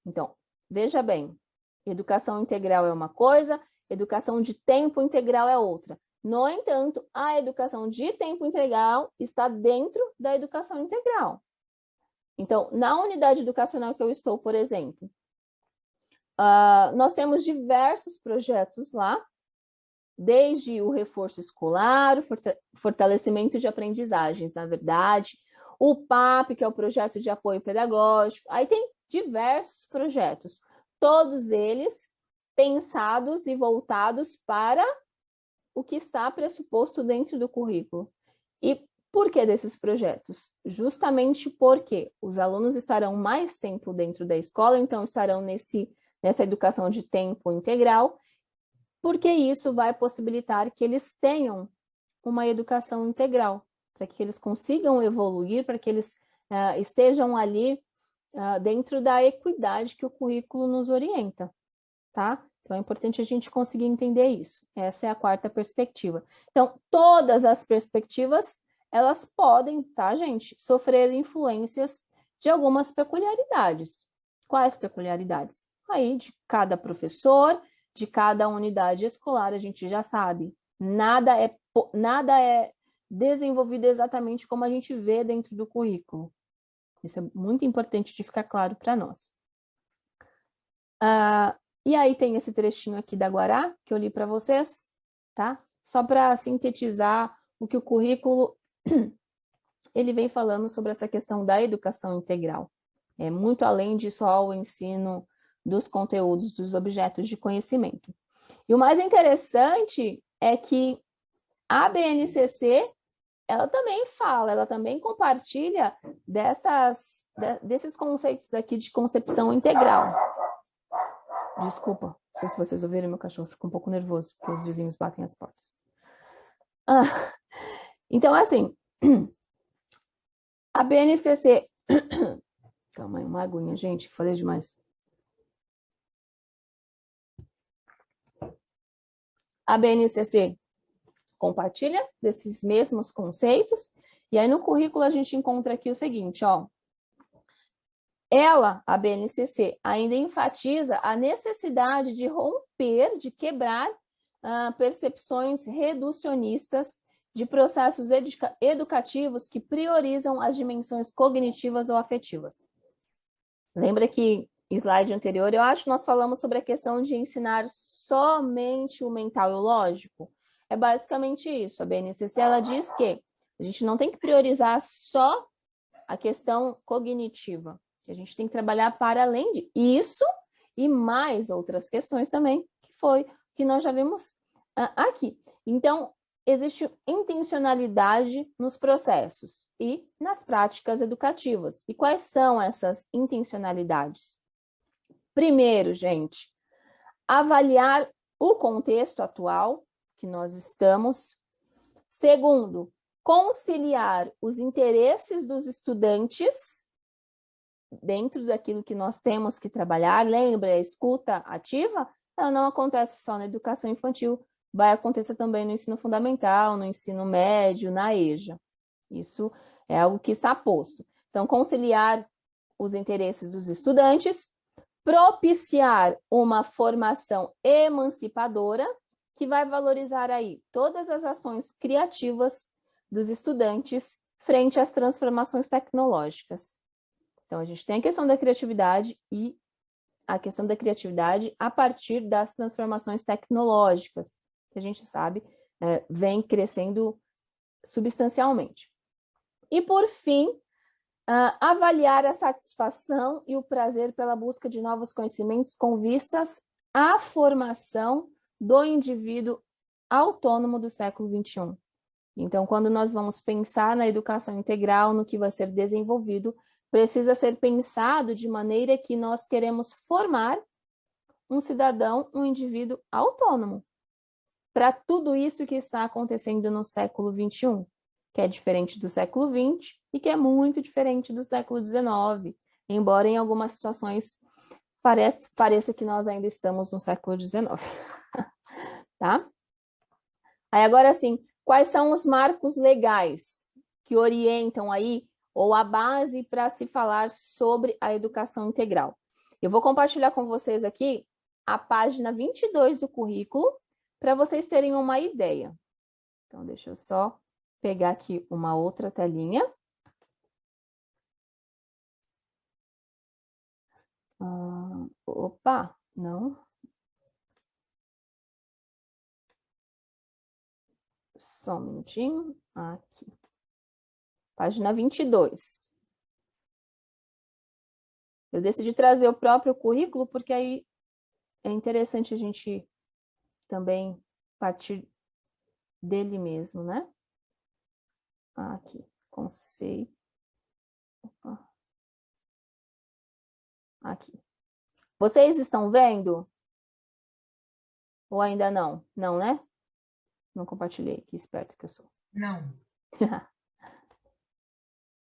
Então, veja bem, educação integral é uma coisa, educação de tempo integral é outra. No entanto, a educação de tempo integral está dentro da educação integral. Então, na unidade educacional que eu estou, por exemplo, nós temos diversos projetos lá, desde o reforço escolar, o fortalecimento de aprendizagens, na verdade, o PAP, que é o projeto de apoio pedagógico, aí tem diversos projetos, todos eles pensados e voltados para o que está pressuposto dentro do currículo. E por que desses projetos? Justamente porque os alunos estarão mais tempo dentro da escola, então estarão nessa educação de tempo integral, porque isso vai possibilitar que eles tenham uma educação integral, para que eles consigam evoluir, para que eles estejam ali dentro da equidade que o currículo nos orienta, tá? Então, é importante a gente conseguir entender isso. Essa é a quarta perspectiva. Então, todas as perspectivas, elas podem, tá, gente, sofrer influências de algumas peculiaridades. Quais peculiaridades? Aí, de cada professor, de cada unidade escolar, a gente já sabe. Nada é desenvolvido exatamente como a gente vê dentro do currículo. Isso é muito importante de ficar claro para nós. E aí tem esse trechinho aqui da Guará, que eu li para vocês, tá? Só para sintetizar o que o currículo ele vem falando sobre essa questão da educação integral. É muito além de só o ensino dos conteúdos, dos objetos de conhecimento. E o mais interessante é que a BNCC, ela também fala, ela também compartilha desses conceitos aqui de concepção integral. Desculpa, não sei se vocês ouviram, meu cachorro fica um pouco nervoso, porque os vizinhos batem as portas. Então, assim, a BNCC... Calma aí, uma aguinha, gente, falei demais. A BNCC compartilha desses mesmos conceitos, e aí no currículo a gente encontra aqui o seguinte, ó. Ela, a BNCC, ainda enfatiza a necessidade de romper, de quebrar percepções reducionistas de processos educativos que priorizam as dimensões cognitivas ou afetivas. Lembra que, slide anterior, eu acho que nós falamos sobre a questão de ensinar somente o mental e o lógico? É basicamente isso. A BNCC, ela diz que a gente não tem que priorizar só a questão cognitiva, que a gente tem que trabalhar para além disso e mais outras questões também, que foi que nós já vimos aqui. Então, existe intencionalidade nos processos e nas práticas educativas. E quais são essas intencionalidades? Primeiro, gente, avaliar o contexto atual que nós estamos. Segundo, conciliar os interesses dos estudantes dentro daquilo que nós temos que trabalhar. Lembra, a escuta ativa, ela não acontece só na educação infantil, vai acontecer também no ensino fundamental, no ensino médio, na EJA. Isso é algo que está posto. Então, conciliar os interesses dos estudantes, propiciar uma formação emancipadora, que vai valorizar aí todas as ações criativas dos estudantes frente às transformações tecnológicas. Então, a gente tem a questão da criatividade e a questão da criatividade a partir das transformações tecnológicas, que a gente sabe vem crescendo substancialmente. E, por fim, avaliar a satisfação e o prazer pela busca de novos conhecimentos com vistas à formação do indivíduo autônomo do século XXI. Então, quando nós vamos pensar na educação integral, no que vai ser desenvolvido, precisa ser pensado de maneira que nós queremos formar um cidadão, um indivíduo autônomo, para tudo isso que está acontecendo no século XXI, que é diferente do século XX e que é muito diferente do século XIX, embora em algumas situações pareça que nós ainda estamos no século XIX. Tá? Aí agora sim, quais são os marcos legais que orientam aí, ou a base para se falar sobre a educação integral? Eu vou compartilhar com vocês aqui a página 22 do currículo, para vocês terem uma ideia. Então, deixa eu só pegar aqui uma outra telinha. Opa, não. Só um minutinho. Aqui. Página 22. Eu decidi trazer o próprio currículo, porque aí é interessante a gente também partir dele mesmo, né? Aqui, conceito. Opa. Aqui. Vocês estão vendo? Ou ainda não? Não, né? Não compartilhei, que esperto que eu sou. Não.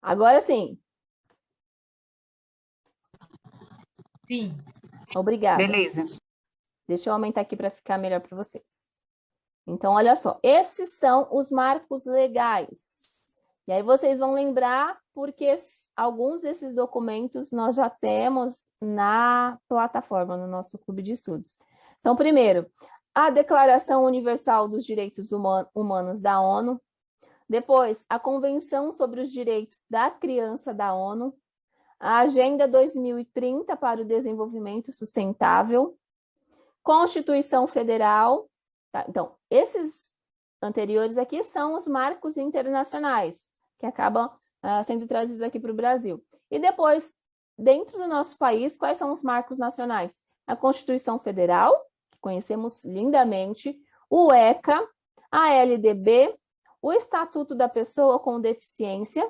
Agora sim. Sim. Obrigada. Beleza. Deixa eu aumentar aqui para ficar melhor para vocês. Então, olha só. Esses são os marcos legais E aí vocês vão lembrar porque alguns desses documentos nós já temos na plataforma, no nosso clube de estudos. Então, primeiro, a Declaração Universal dos Direitos Humanos da ONU. Depois, a Convenção sobre os Direitos da Criança da ONU. A Agenda 2030 para o Desenvolvimento Sustentável. Constituição Federal. Tá? Então, esses anteriores aqui são os marcos internacionais, que acabam sendo trazidos aqui para o Brasil. E depois, dentro do nosso país, quais são os marcos nacionais? A Constituição Federal, que conhecemos lindamente, o ECA, a LDB, o Estatuto da Pessoa com Deficiência,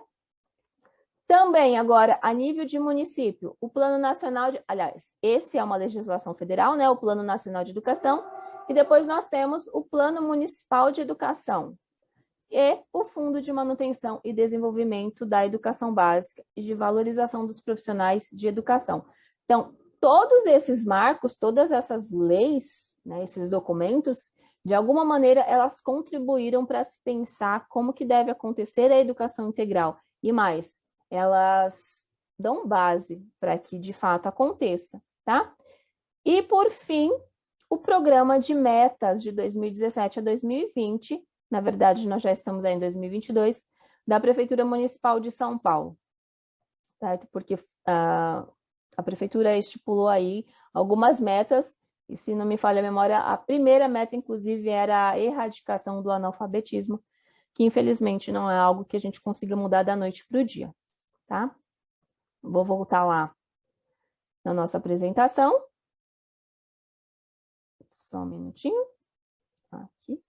também agora, a nível de município, o Plano Nacional de... Aliás, esse é uma legislação federal, né? O Plano Nacional de Educação, e depois nós temos o Plano Municipal de Educação e o Fundo de Manutenção e Desenvolvimento da Educação Básica e de Valorização dos Profissionais de Educação. Então, todos esses marcos, todas essas leis, né, esses documentos, de alguma maneira, elas contribuíram para se pensar como que deve acontecer a educação integral. E mais, elas dão base para que, de fato, aconteça, tá? E, por fim, o programa de metas de 2017 a 2020, na verdade, nós já estamos aí em 2022, da Prefeitura Municipal de São Paulo, certo? Porque a Prefeitura estipulou aí algumas metas, e se não me falha a memória, a primeira meta, inclusive, era a erradicação do analfabetismo, que, infelizmente, não é algo que a gente consiga mudar da noite para o dia, tá? Vou voltar lá na nossa apresentação. Só um minutinho. Aqui.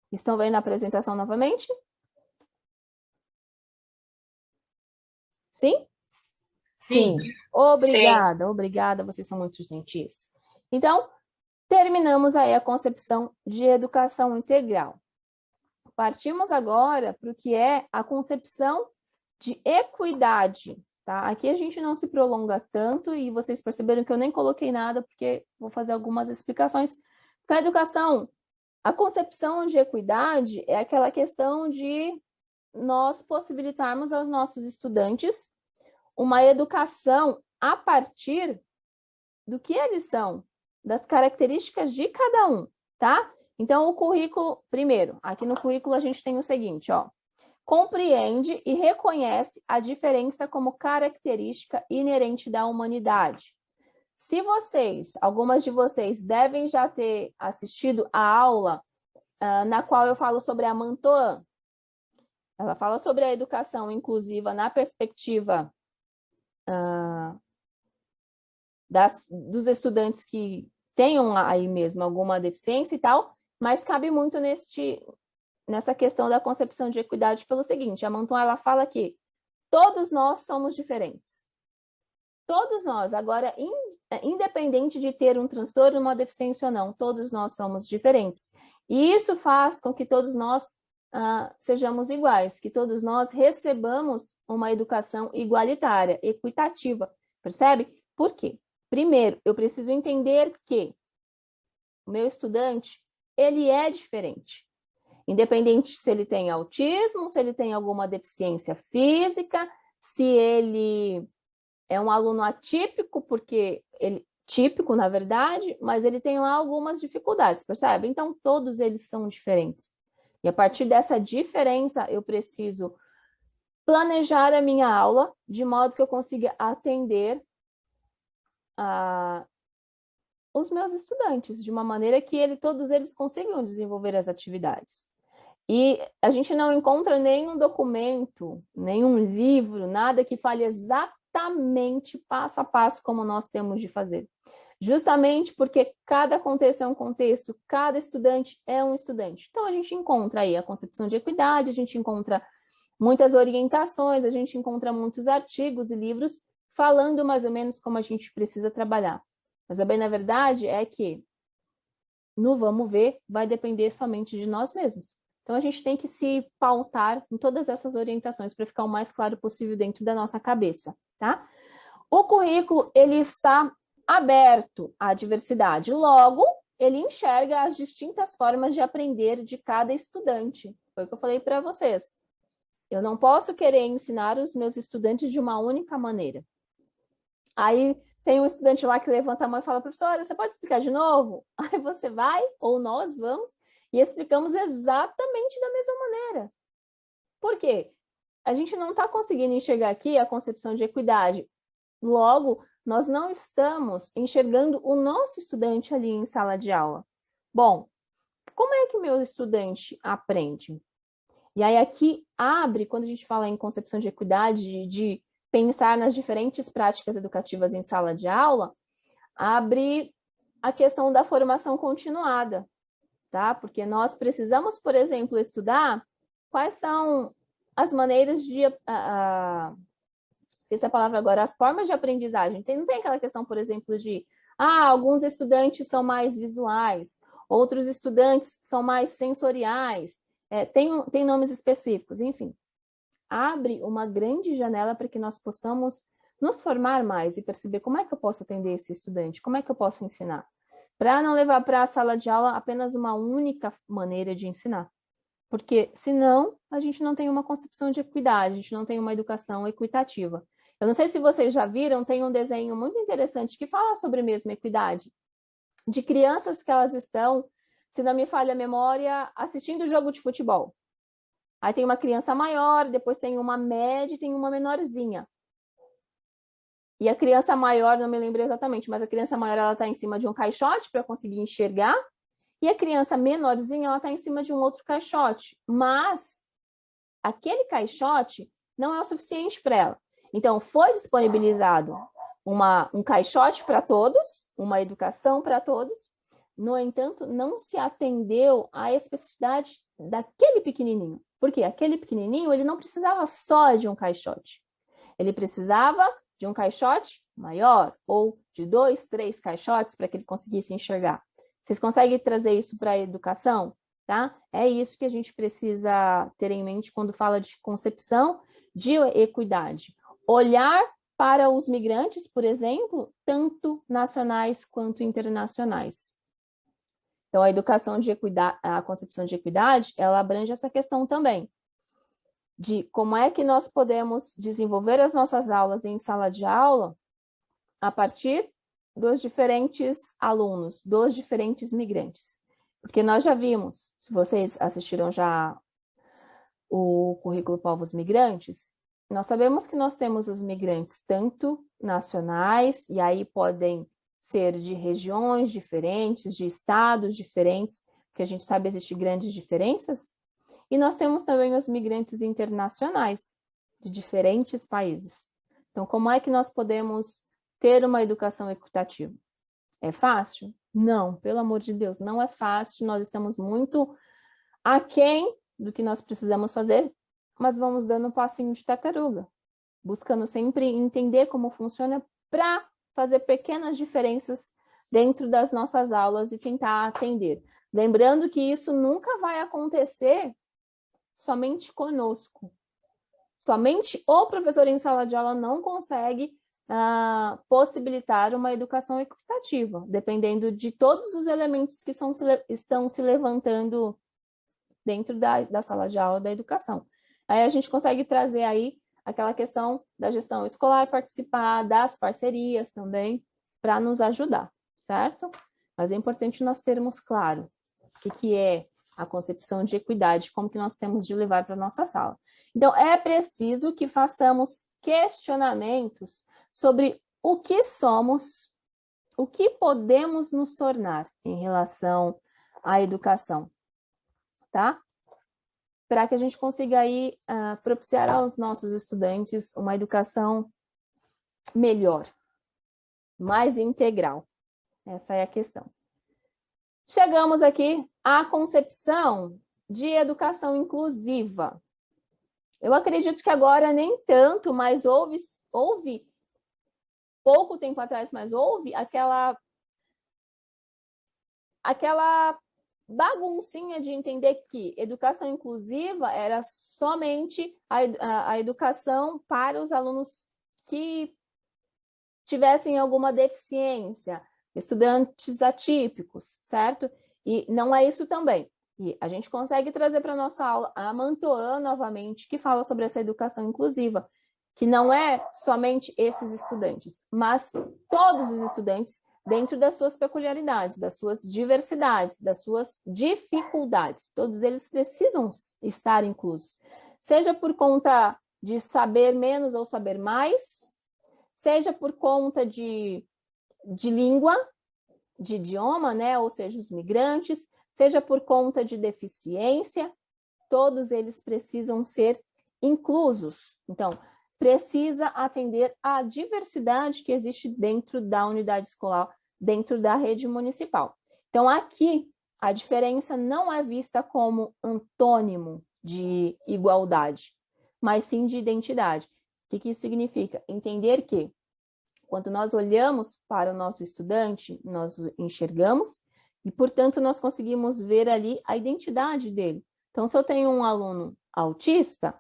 Estão vendo a apresentação novamente? Sim? Sim. Obrigada, obrigada, vocês são muito gentis. Então, terminamos aí a concepção de educação integral. Partimos agora para o que é a concepção de equidade, tá? Aqui a gente não se prolonga tanto e vocês perceberam que eu nem coloquei nada porque vou fazer algumas explicações. Porque a educação, a concepção de equidade é aquela questão de nós possibilitarmos aos nossos estudantes uma educação a partir do que eles são, das características de cada um, tá? Então, o currículo, primeiro, aqui no currículo a gente tem o seguinte, ó. Compreende e reconhece a diferença como característica inerente da humanidade. Se vocês, algumas de vocês, devem já ter assistido a aula na qual eu falo sobre a Mantoan. Ela fala sobre a educação inclusiva na perspectiva dos estudantes que tenham aí mesmo alguma deficiência e tal, mas cabe muito nessa questão da concepção de equidade pelo seguinte, a Mantoan, ela fala que todos nós somos diferentes. Todos nós, agora, independente de ter um transtorno, uma deficiência ou não, todos nós somos diferentes. E isso faz com que todos nós sejamos iguais, que todos nós recebamos uma educação igualitária, equitativa, percebe? Por quê? Primeiro, eu preciso entender que o meu estudante, ele é diferente. Independente se ele tem autismo, se ele tem alguma deficiência física, se ele é um aluno atípico, porque ele típico, na verdade, mas ele tem lá algumas dificuldades, percebe? Então, todos eles são diferentes. E a partir dessa diferença, eu preciso planejar a minha aula de modo que eu consiga atender os meus estudantes, de uma maneira que todos eles consigam desenvolver as atividades. E a gente não encontra nenhum documento, nenhum livro, nada que fale exatamente passo a passo como nós temos de fazer. Justamente porque cada contexto é um contexto, cada estudante é um estudante. Então, a gente encontra aí a concepção de equidade, a gente encontra muitas orientações, a gente encontra muitos artigos e livros falando mais ou menos como a gente precisa trabalhar. Mas a bem na verdade é que no vamos ver vai depender somente de nós mesmos. Então, a gente tem que se pautar em todas essas orientações para ficar o mais claro possível dentro da nossa cabeça, tá? O currículo, ele está aberto à diversidade, logo, ele enxerga as distintas formas de aprender de cada estudante. Foi o que eu falei para vocês. Eu não posso querer ensinar os meus estudantes de uma única maneira. Aí tem um estudante lá que levanta a mão e fala, professora, você pode explicar de novo? Aí você vai, ou nós vamos, e explicamos exatamente da mesma maneira. Por quê? A gente não está conseguindo enxergar aqui a concepção de equidade. Logo, nós não estamos enxergando o nosso estudante ali em sala de aula. Bom, como é que o meu estudante aprende? E aí aqui abre, quando a gente fala em concepção de equidade, de pensar nas diferentes práticas educativas em sala de aula, abre a questão da formação continuada, tá? Porque nós precisamos, por exemplo, estudar quais são as maneiras de... esqueci a palavra agora, as formas de aprendizagem. Não tem aquela questão, por exemplo, de alguns estudantes são mais visuais, outros estudantes são mais sensoriais, tem nomes específicos, enfim. Abre uma grande janela para que nós possamos nos formar mais e perceber como é que eu posso atender esse estudante, como é que eu posso ensinar. Para não levar para a sala de aula apenas uma única maneira de ensinar. Porque, senão, a gente não tem uma concepção de equidade, a gente não tem uma educação equitativa. Eu não sei se vocês já viram, tem um desenho muito interessante que fala sobre mesmo equidade. De crianças que elas estão, se não me falha a memória, assistindo jogo de futebol. Aí tem uma criança maior, depois tem uma média e tem uma menorzinha. E a criança maior, não me lembro exatamente, mas a criança maior ela está em cima de um caixote para conseguir enxergar, e a criança menorzinha ela está em cima de um outro caixote. Mas aquele caixote não é o suficiente para ela. Então, foi disponibilizado um caixote para todos, uma educação para todos, no entanto, não se atendeu à especificidade daquele pequenininho. Porque aquele pequenininho, ele não precisava só de um caixote. Ele precisava de um caixote maior, ou de 2, 3 caixotes para que ele conseguisse enxergar. Vocês conseguem trazer isso para a educação? Tá? É isso que a gente precisa ter em mente quando fala de concepção de equidade. Olhar para os migrantes, por exemplo, tanto nacionais quanto internacionais. Então, a educação de equidade, a concepção de equidade, ela abrange essa questão também, de como é que nós podemos desenvolver as nossas aulas em sala de aula a partir dos diferentes alunos, dos diferentes migrantes. Porque nós já vimos, se vocês assistiram já o currículo Povos Migrantes, nós sabemos que nós temos os migrantes tanto nacionais, e aí podem ser de regiões diferentes, de estados diferentes, porque a gente sabe que existem grandes diferenças, e nós temos também os migrantes internacionais, de diferentes países. Então, como é que nós podemos ter uma educação equitativa? É fácil? Não, pelo amor de Deus, não é fácil, nós estamos muito aquém do que nós precisamos fazer, mas vamos dando um passinho de tartaruga, buscando sempre entender como funciona para fazer pequenas diferenças dentro das nossas aulas e tentar atender. Lembrando que isso nunca vai acontecer somente conosco. Somente o professor em sala de aula não consegue possibilitar uma educação equitativa, dependendo de todos os elementos que estão se levantando dentro da sala de aula da educação. Aí a gente consegue trazer aí aquela questão da gestão escolar, participar das parcerias também, para nos ajudar, certo? Mas é importante nós termos claro o que é a concepção de equidade, como que nós temos de levar para a nossa sala. Então, é preciso que façamos questionamentos sobre o que somos, o que podemos nos tornar em relação à educação, tá? Para que a gente consiga aí propiciar aos nossos estudantes uma educação melhor, mais integral. Essa é a questão. Chegamos aqui à concepção de educação inclusiva. Eu acredito que agora nem tanto, mas houve pouco tempo atrás, mas houve aquela baguncinha de entender que educação inclusiva era somente a educação para os alunos que tivessem alguma deficiência, estudantes atípicos, certo? E não é isso também. E a gente consegue trazer para a nossa aula a Mantoan novamente, que fala sobre essa educação inclusiva, que não é somente esses estudantes, mas todos os estudantes dentro das suas peculiaridades, das suas diversidades, das suas dificuldades. Todos eles precisam estar inclusos, seja por conta de saber menos ou saber mais, seja por conta de língua, de idioma, né? Ou seja, os migrantes, seja por conta de deficiência, todos eles precisam ser inclusos. Então, precisa atender à diversidade que existe dentro da unidade escolar, dentro da rede municipal. Então, aqui, a diferença não é vista como antônimo de igualdade, mas sim de identidade. O que isso significa? Entender que, quando nós olhamos para o nosso estudante, nós o enxergamos e, portanto, nós conseguimos ver ali a identidade dele. Então, se eu tenho um aluno autista,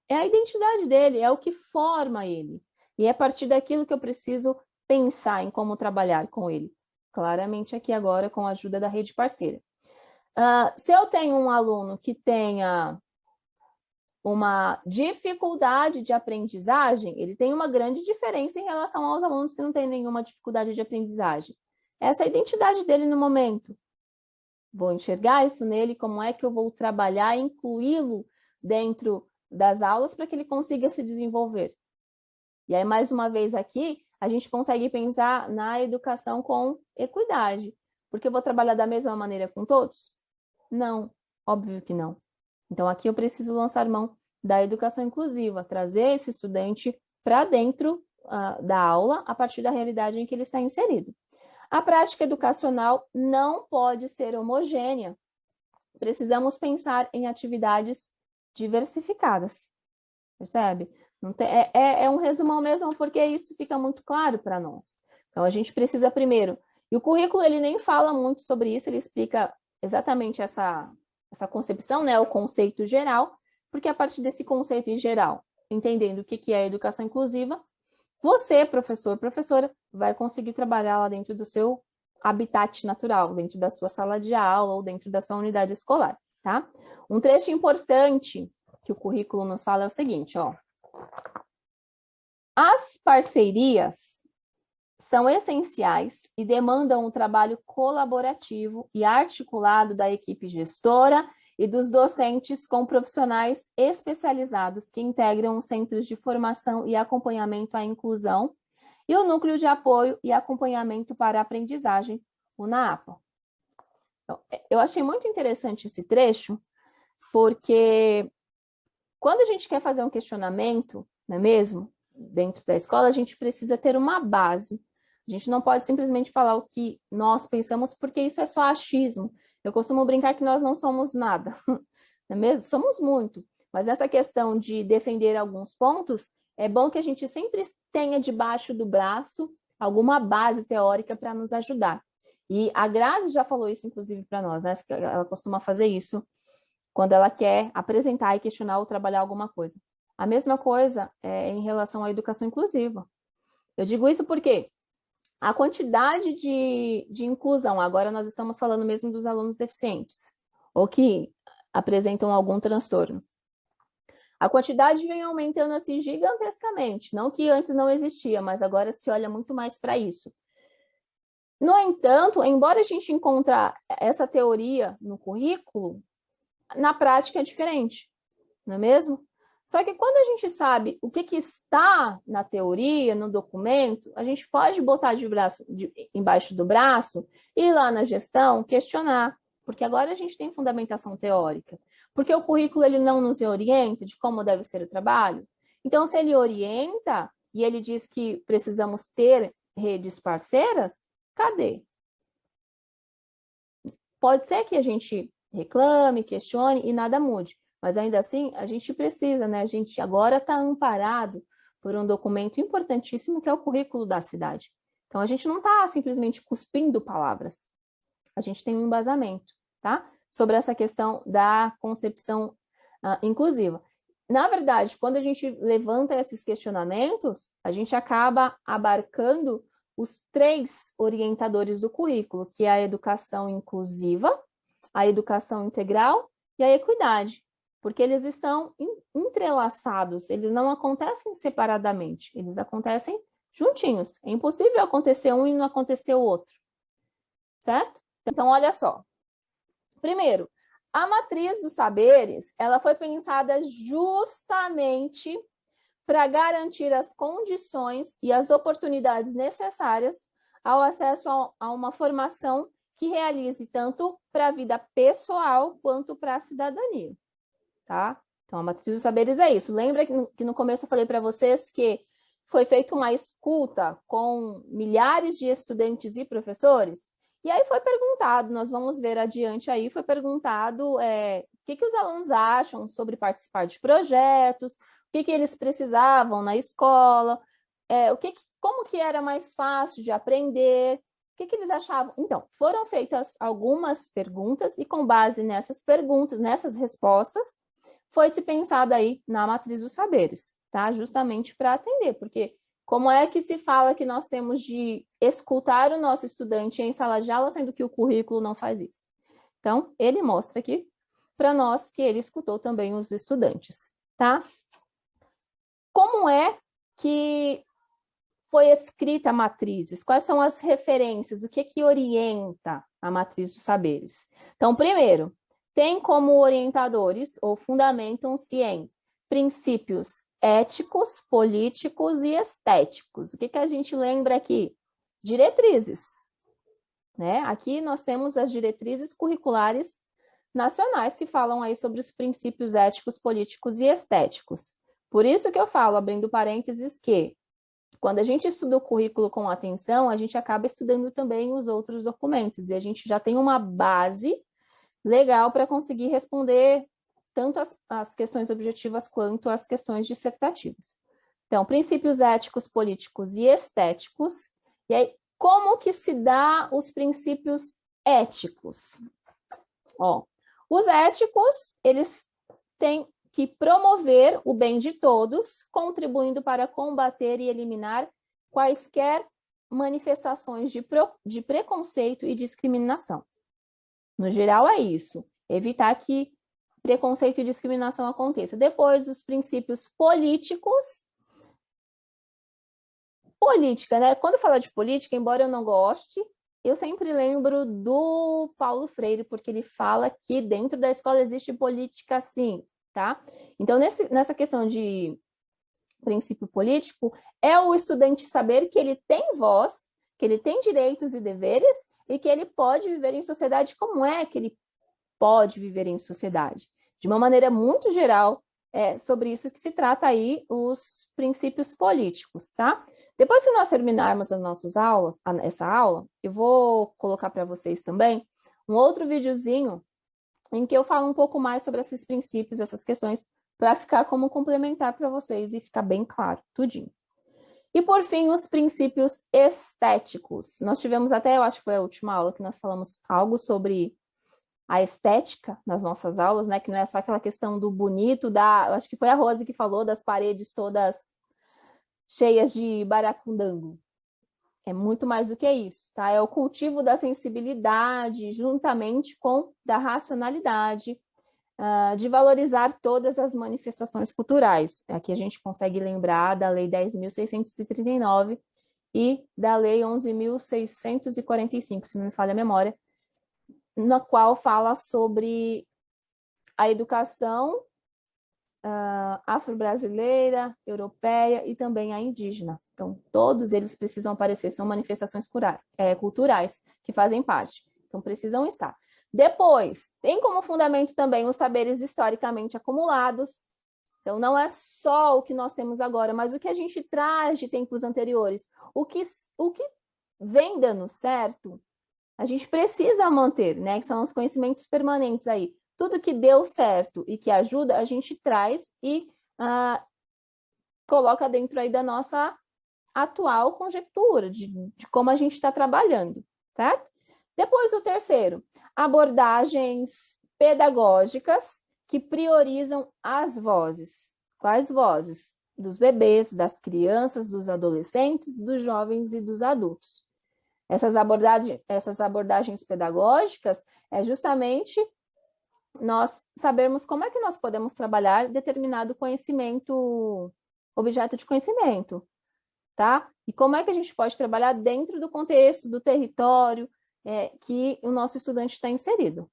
é a identidade dele, é o que forma ele. E é a partir daquilo que eu preciso pensar em como trabalhar com ele. Claramente aqui agora com a ajuda da rede parceira. Se eu tenho um aluno que tenha uma dificuldade de aprendizagem, ele tem uma grande diferença em relação aos alunos que não têm nenhuma dificuldade de aprendizagem. Essa é a identidade dele no momento. Vou enxergar isso nele, como é que eu vou trabalhar, incluí-lo dentro das aulas para que ele consiga se desenvolver. E aí, mais uma vez aqui, a gente consegue pensar na educação com equidade. Porque eu vou trabalhar da mesma maneira com todos? Não, óbvio que não. Então, aqui eu preciso lançar mão da educação inclusiva, trazer esse estudante para dentro da aula, a partir da realidade em que ele está inserido. A prática educacional não pode ser homogênea. Precisamos pensar em atividades diversificadas, percebe? Não tem, é um resumão mesmo, porque isso fica muito claro para nós. Então, a gente precisa primeiro, e o currículo ele nem fala muito sobre isso, ele explica exatamente essa concepção, né, o conceito geral, porque a partir desse conceito em geral, entendendo o que é a educação inclusiva, você, professor, professora, vai conseguir trabalhar lá dentro do seu habitat natural, dentro da sua sala de aula ou dentro da sua unidade escolar, tá? Um trecho importante que o currículo nos fala é o seguinte, ó. As parcerias são essenciais e demandam um trabalho colaborativo e articulado da equipe gestora e dos docentes com profissionais especializados que integram os centros de formação e acompanhamento à inclusão e o núcleo de apoio e acompanhamento para a aprendizagem, o NAAPA. Então, eu achei muito interessante esse trecho, porque quando a gente quer fazer um questionamento, não é mesmo? Dentro da escola, a gente precisa ter uma base. A gente não pode simplesmente falar o que nós pensamos, porque isso é só achismo. Eu costumo brincar que nós não somos nada, não é mesmo? Somos muito. Mas essa questão de defender alguns pontos, é bom que a gente sempre tenha debaixo do braço alguma base teórica para nos ajudar. E a Grazi já falou isso, inclusive, para nós, né? Ela costuma fazer isso quando ela quer apresentar e questionar ou trabalhar alguma coisa. A mesma coisa em relação à educação inclusiva. Eu digo isso porque a quantidade de inclusão, agora nós estamos falando mesmo dos alunos deficientes, ou que apresentam algum transtorno. A quantidade vem aumentando assim gigantescamente, não que antes não existia, mas agora se olha muito mais para isso. No entanto, embora a gente encontre essa teoria no currículo, na prática é diferente, não é mesmo? Só que quando a gente sabe o que está na teoria, no documento, a gente pode botar embaixo do braço e ir lá na gestão questionar, porque agora a gente tem fundamentação teórica. Porque o currículo ele não nos orienta de como deve ser o trabalho. Então, se ele orienta e ele diz que precisamos ter redes parceiras, cadê? Pode ser que a gente reclame, questione e nada mude. Mas ainda assim, a gente precisa, né? A gente agora está amparado por um documento importantíssimo que é o currículo da cidade. Então, a gente não está simplesmente cuspindo palavras. A gente tem um embasamento, tá? Sobre essa questão da concepção inclusiva. na verdade, quando a gente levanta esses questionamentos, a gente acaba abarcando os 3 orientadores do currículo, que é a educação inclusiva, a educação integral e a equidade, porque eles estão entrelaçados, eles não acontecem separadamente, eles acontecem juntinhos. É impossível acontecer um e não acontecer o outro, certo? Então, olha só. Primeiro, a matriz dos saberes, ela foi pensada justamente para garantir as condições e as oportunidades necessárias ao acesso a uma formação que realize tanto para a vida pessoal quanto para a cidadania, tá? Então, a matriz dos saberes é isso. Lembra que no começo eu falei para vocês que foi feita uma escuta com milhares de estudantes e professores? E aí foi perguntado, nós vamos ver adiante aí, foi perguntado o que os alunos acham sobre participar de projetos, o que eles precisavam na escola, como que era mais fácil de aprender, o que eles achavam. Então, foram feitas algumas perguntas e com base nessas perguntas, nessas respostas, foi-se pensado aí na matriz dos saberes, tá? Justamente para atender, porque como é que se fala que nós temos de escutar o nosso estudante em sala de aula, sendo que o currículo não faz isso? Então, ele mostra aqui para nós que ele escutou também os estudantes, tá? Como é que foi escrita a matrizes? Quais são as referências? O que orienta a matriz dos saberes? Então, primeiro, tem como orientadores ou fundamentam-se em princípios éticos, políticos e estéticos. O que a gente lembra aqui? Diretrizes, né? Aqui nós temos as diretrizes curriculares nacionais que falam aí sobre os princípios éticos, políticos e estéticos. Por isso que eu falo, abrindo parênteses, que quando a gente estuda o currículo com atenção, a gente acaba estudando também os outros documentos, e a gente já tem uma base legal para conseguir responder tanto as questões objetivas quanto as questões dissertativas. Então, princípios éticos, políticos e estéticos. E aí, como que se dá os princípios éticos? Ó, os éticos, eles têm que promover o bem de todos, contribuindo para combater e eliminar quaisquer manifestações de preconceito e discriminação. No geral, é isso. Evitar que preconceito e discriminação aconteça. Depois, os princípios políticos. Política, né? Quando eu falo de política, embora eu não goste, eu sempre lembro do Paulo Freire, porque ele fala que dentro da escola existe política sim, tá? Então, nessa questão de princípio político, é o estudante saber que ele tem voz, que ele tem direitos e deveres, e que ele pode viver em sociedade. Como é que ele pode viver em sociedade? De uma maneira muito geral, é sobre isso que se trata aí os princípios políticos, tá? Depois que nós terminarmos as nossas aulas, essa aula, eu vou colocar para vocês também um outro videozinho em que eu falo um pouco mais sobre esses princípios, essas questões, para ficar como complementar para vocês e ficar bem claro, tudinho. E, por fim, os princípios estéticos. Nós tivemos até, eu acho que foi a última aula, que nós falamos algo sobre a estética nas nossas aulas, né? Que não é só aquela questão do bonito, eu acho que foi a Rose que falou das paredes todas cheias de baracundango. É muito mais do que isso, tá? É o cultivo da sensibilidade, juntamente com da racionalidade, de valorizar todas as manifestações culturais. Aqui a gente consegue lembrar da Lei 10.639 e da Lei 11.645, se não me falha a memória, na qual fala sobre a educação afro-brasileira, europeia e também a indígena. Então, todos eles precisam aparecer, são manifestações culturais que fazem parte. Então, precisam estar. Depois, tem como fundamento também os saberes historicamente acumulados. Então, não é só o que nós temos agora, mas o que a gente traz de tempos anteriores. O que vem dando certo, a gente precisa manter, né? Que são os conhecimentos permanentes aí. Tudo que deu certo e que ajuda, a gente traz e coloca dentro aí da nossa atual conjectura, de como a gente está trabalhando, certo? Depois, o terceiro, abordagens pedagógicas que priorizam as vozes. Quais vozes? Dos bebês, das crianças, dos adolescentes, dos jovens e dos adultos. Essas abordagens pedagógicas é justamente nós sabermos como é que nós podemos trabalhar determinado conhecimento, objeto de conhecimento, tá? E como é que a gente pode trabalhar dentro do contexto, do território que o nosso estudante está inserido.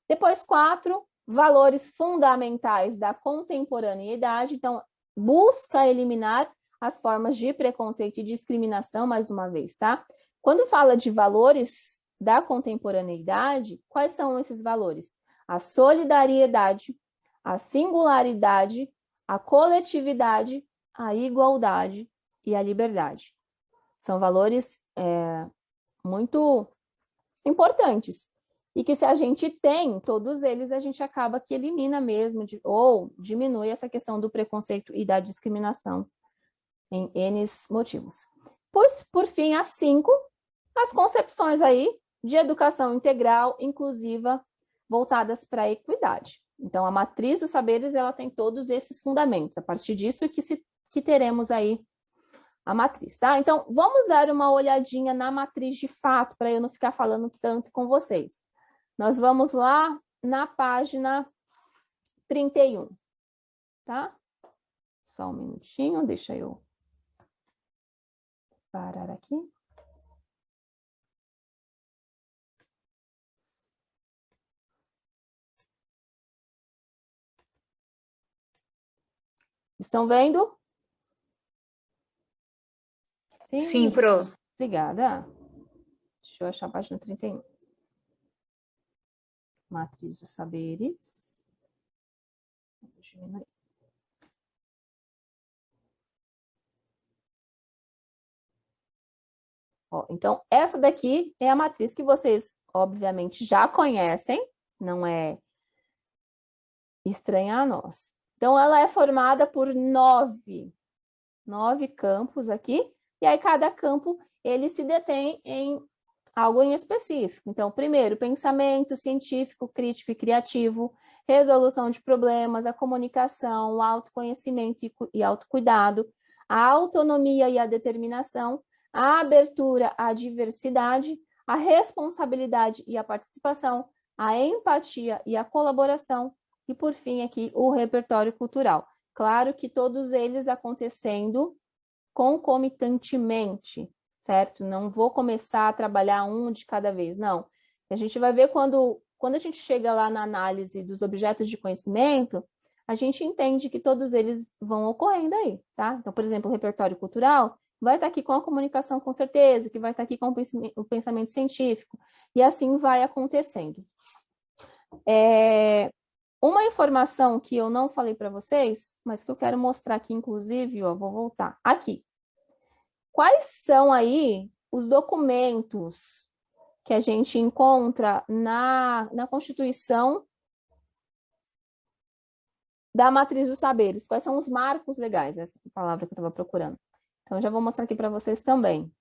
Depois, 4, valores fundamentais da contemporaneidade. Então, busca eliminar as formas de preconceito e discriminação, mais uma vez, tá? Quando fala de valores da contemporaneidade, quais são esses valores? A solidariedade, a singularidade, a coletividade, a igualdade e a liberdade. São valores muito importantes. E que se a gente tem todos eles, a gente acaba que elimina mesmo, ou diminui essa questão do preconceito e da discriminação em N motivos. Por fim, as 5, as concepções aí de educação integral, inclusiva, voltadas para a equidade. Então, a matriz dos saberes, ela tem todos esses fundamentos. A partir disso que teremos aí a matriz, tá? Então, vamos dar uma olhadinha na matriz de fato, para eu não ficar falando tanto com vocês. Nós vamos lá na página 31, tá? Só um minutinho, deixa eu parar aqui. Estão vendo? Sim? Sim, Pro. Obrigada. Deixa eu achar a página 31. Matriz dos saberes. Vou diminuir. Ó, então, essa daqui é a matriz que vocês, obviamente, já conhecem, não é estranha a nós. Então, ela é formada por 9 campos aqui, e aí cada campo, ele se detém em algo em específico. Então, primeiro, pensamento científico, crítico e criativo, resolução de problemas, a comunicação, o autoconhecimento e autocuidado, a autonomia e a determinação, a abertura à diversidade, a responsabilidade e a participação, a empatia e a colaboração, e, por fim, aqui, o repertório cultural. Claro que todos eles acontecendo concomitantemente, certo? Não vou começar a trabalhar um de cada vez, não. A gente vai ver quando a gente chega lá na análise dos objetos de conhecimento, a gente entende que todos eles vão ocorrendo aí, tá? Então, por exemplo, o repertório cultural vai estar aqui com a comunicação, com certeza, que vai estar aqui com o pensamento científico, e assim vai acontecendo. Uma informação que eu não falei para vocês, mas que eu quero mostrar aqui, inclusive, ó, vou voltar aqui. Quais são aí os documentos que a gente encontra na Constituição da Matriz dos Saberes? Quais são os marcos legais? Essa palavra que eu estava procurando. Então, já vou mostrar aqui para vocês também.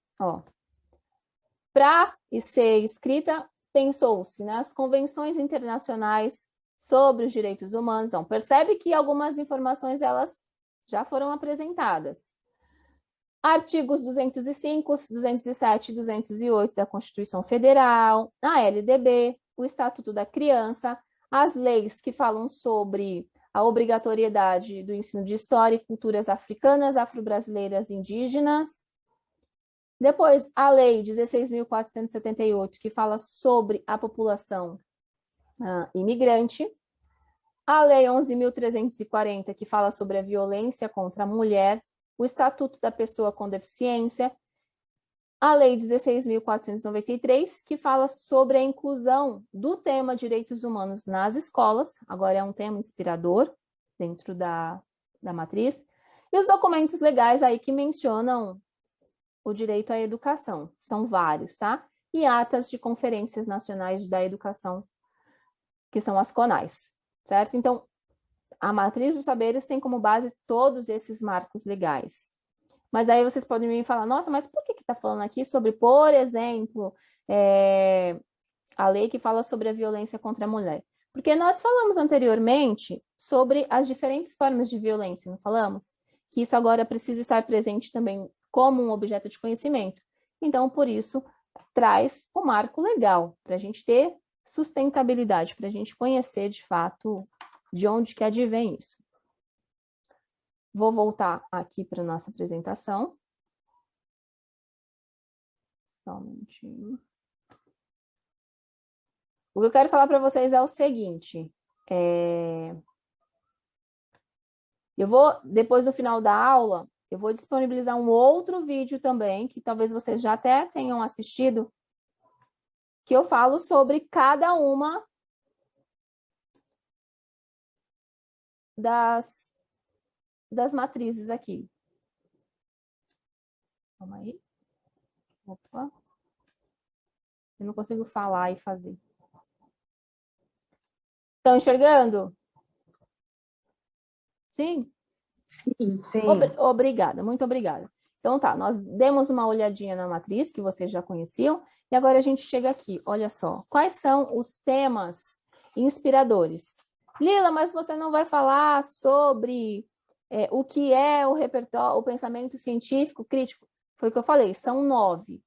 Para ser escrita, pensou-se nas convenções internacionais sobre os direitos humanos. Então, percebe que algumas informações elas já foram apresentadas. Artigos 205, 207 e 208 da Constituição Federal, a LDB, o Estatuto da Criança, as leis que falam sobre a obrigatoriedade do ensino de história e culturas africanas, afro-brasileiras e indígenas. Depois, a Lei 16.478, que fala sobre a população imigrante. A Lei 11.340, que fala sobre a violência contra a mulher. O Estatuto da Pessoa com Deficiência. A Lei 16.493, que fala sobre a inclusão do tema direitos humanos nas escolas. Agora é um tema inspirador dentro da matriz. E os documentos legais aí que mencionam o direito à educação. São vários, tá? E atas de conferências nacionais da educação, que são as CONAIs, certo? Então, a matriz dos saberes tem como base todos esses marcos legais. Mas aí vocês podem me falar, nossa, mas por que está falando aqui sobre, por exemplo, a lei que fala sobre a violência contra a mulher? Porque nós falamos anteriormente sobre as diferentes formas de violência, não falamos? Que isso agora precisa estar presente também como um objeto de conhecimento. Então, por isso, traz o marco legal, para a gente ter sustentabilidade, para a gente conhecer de fato de onde que advém isso. Vou voltar aqui para a nossa apresentação. Só um minutinho. O que eu quero falar para vocês é o seguinte, eu vou, depois do final da aula, eu vou disponibilizar um outro vídeo também, que talvez vocês já até tenham assistido, que eu falo sobre cada uma das matrizes aqui. Calma aí. Opa. Eu não consigo falar e fazer. Estão enxergando? Sim? Sim. Obrigada, muito obrigada. Então tá, nós demos uma olhadinha na matriz, que vocês já conheciam, e agora a gente chega aqui, olha só. Quais são os temas inspiradores? Lila, mas você não vai falar sobre o que é o repertório, o pensamento científico crítico? Foi o que eu falei, são 9,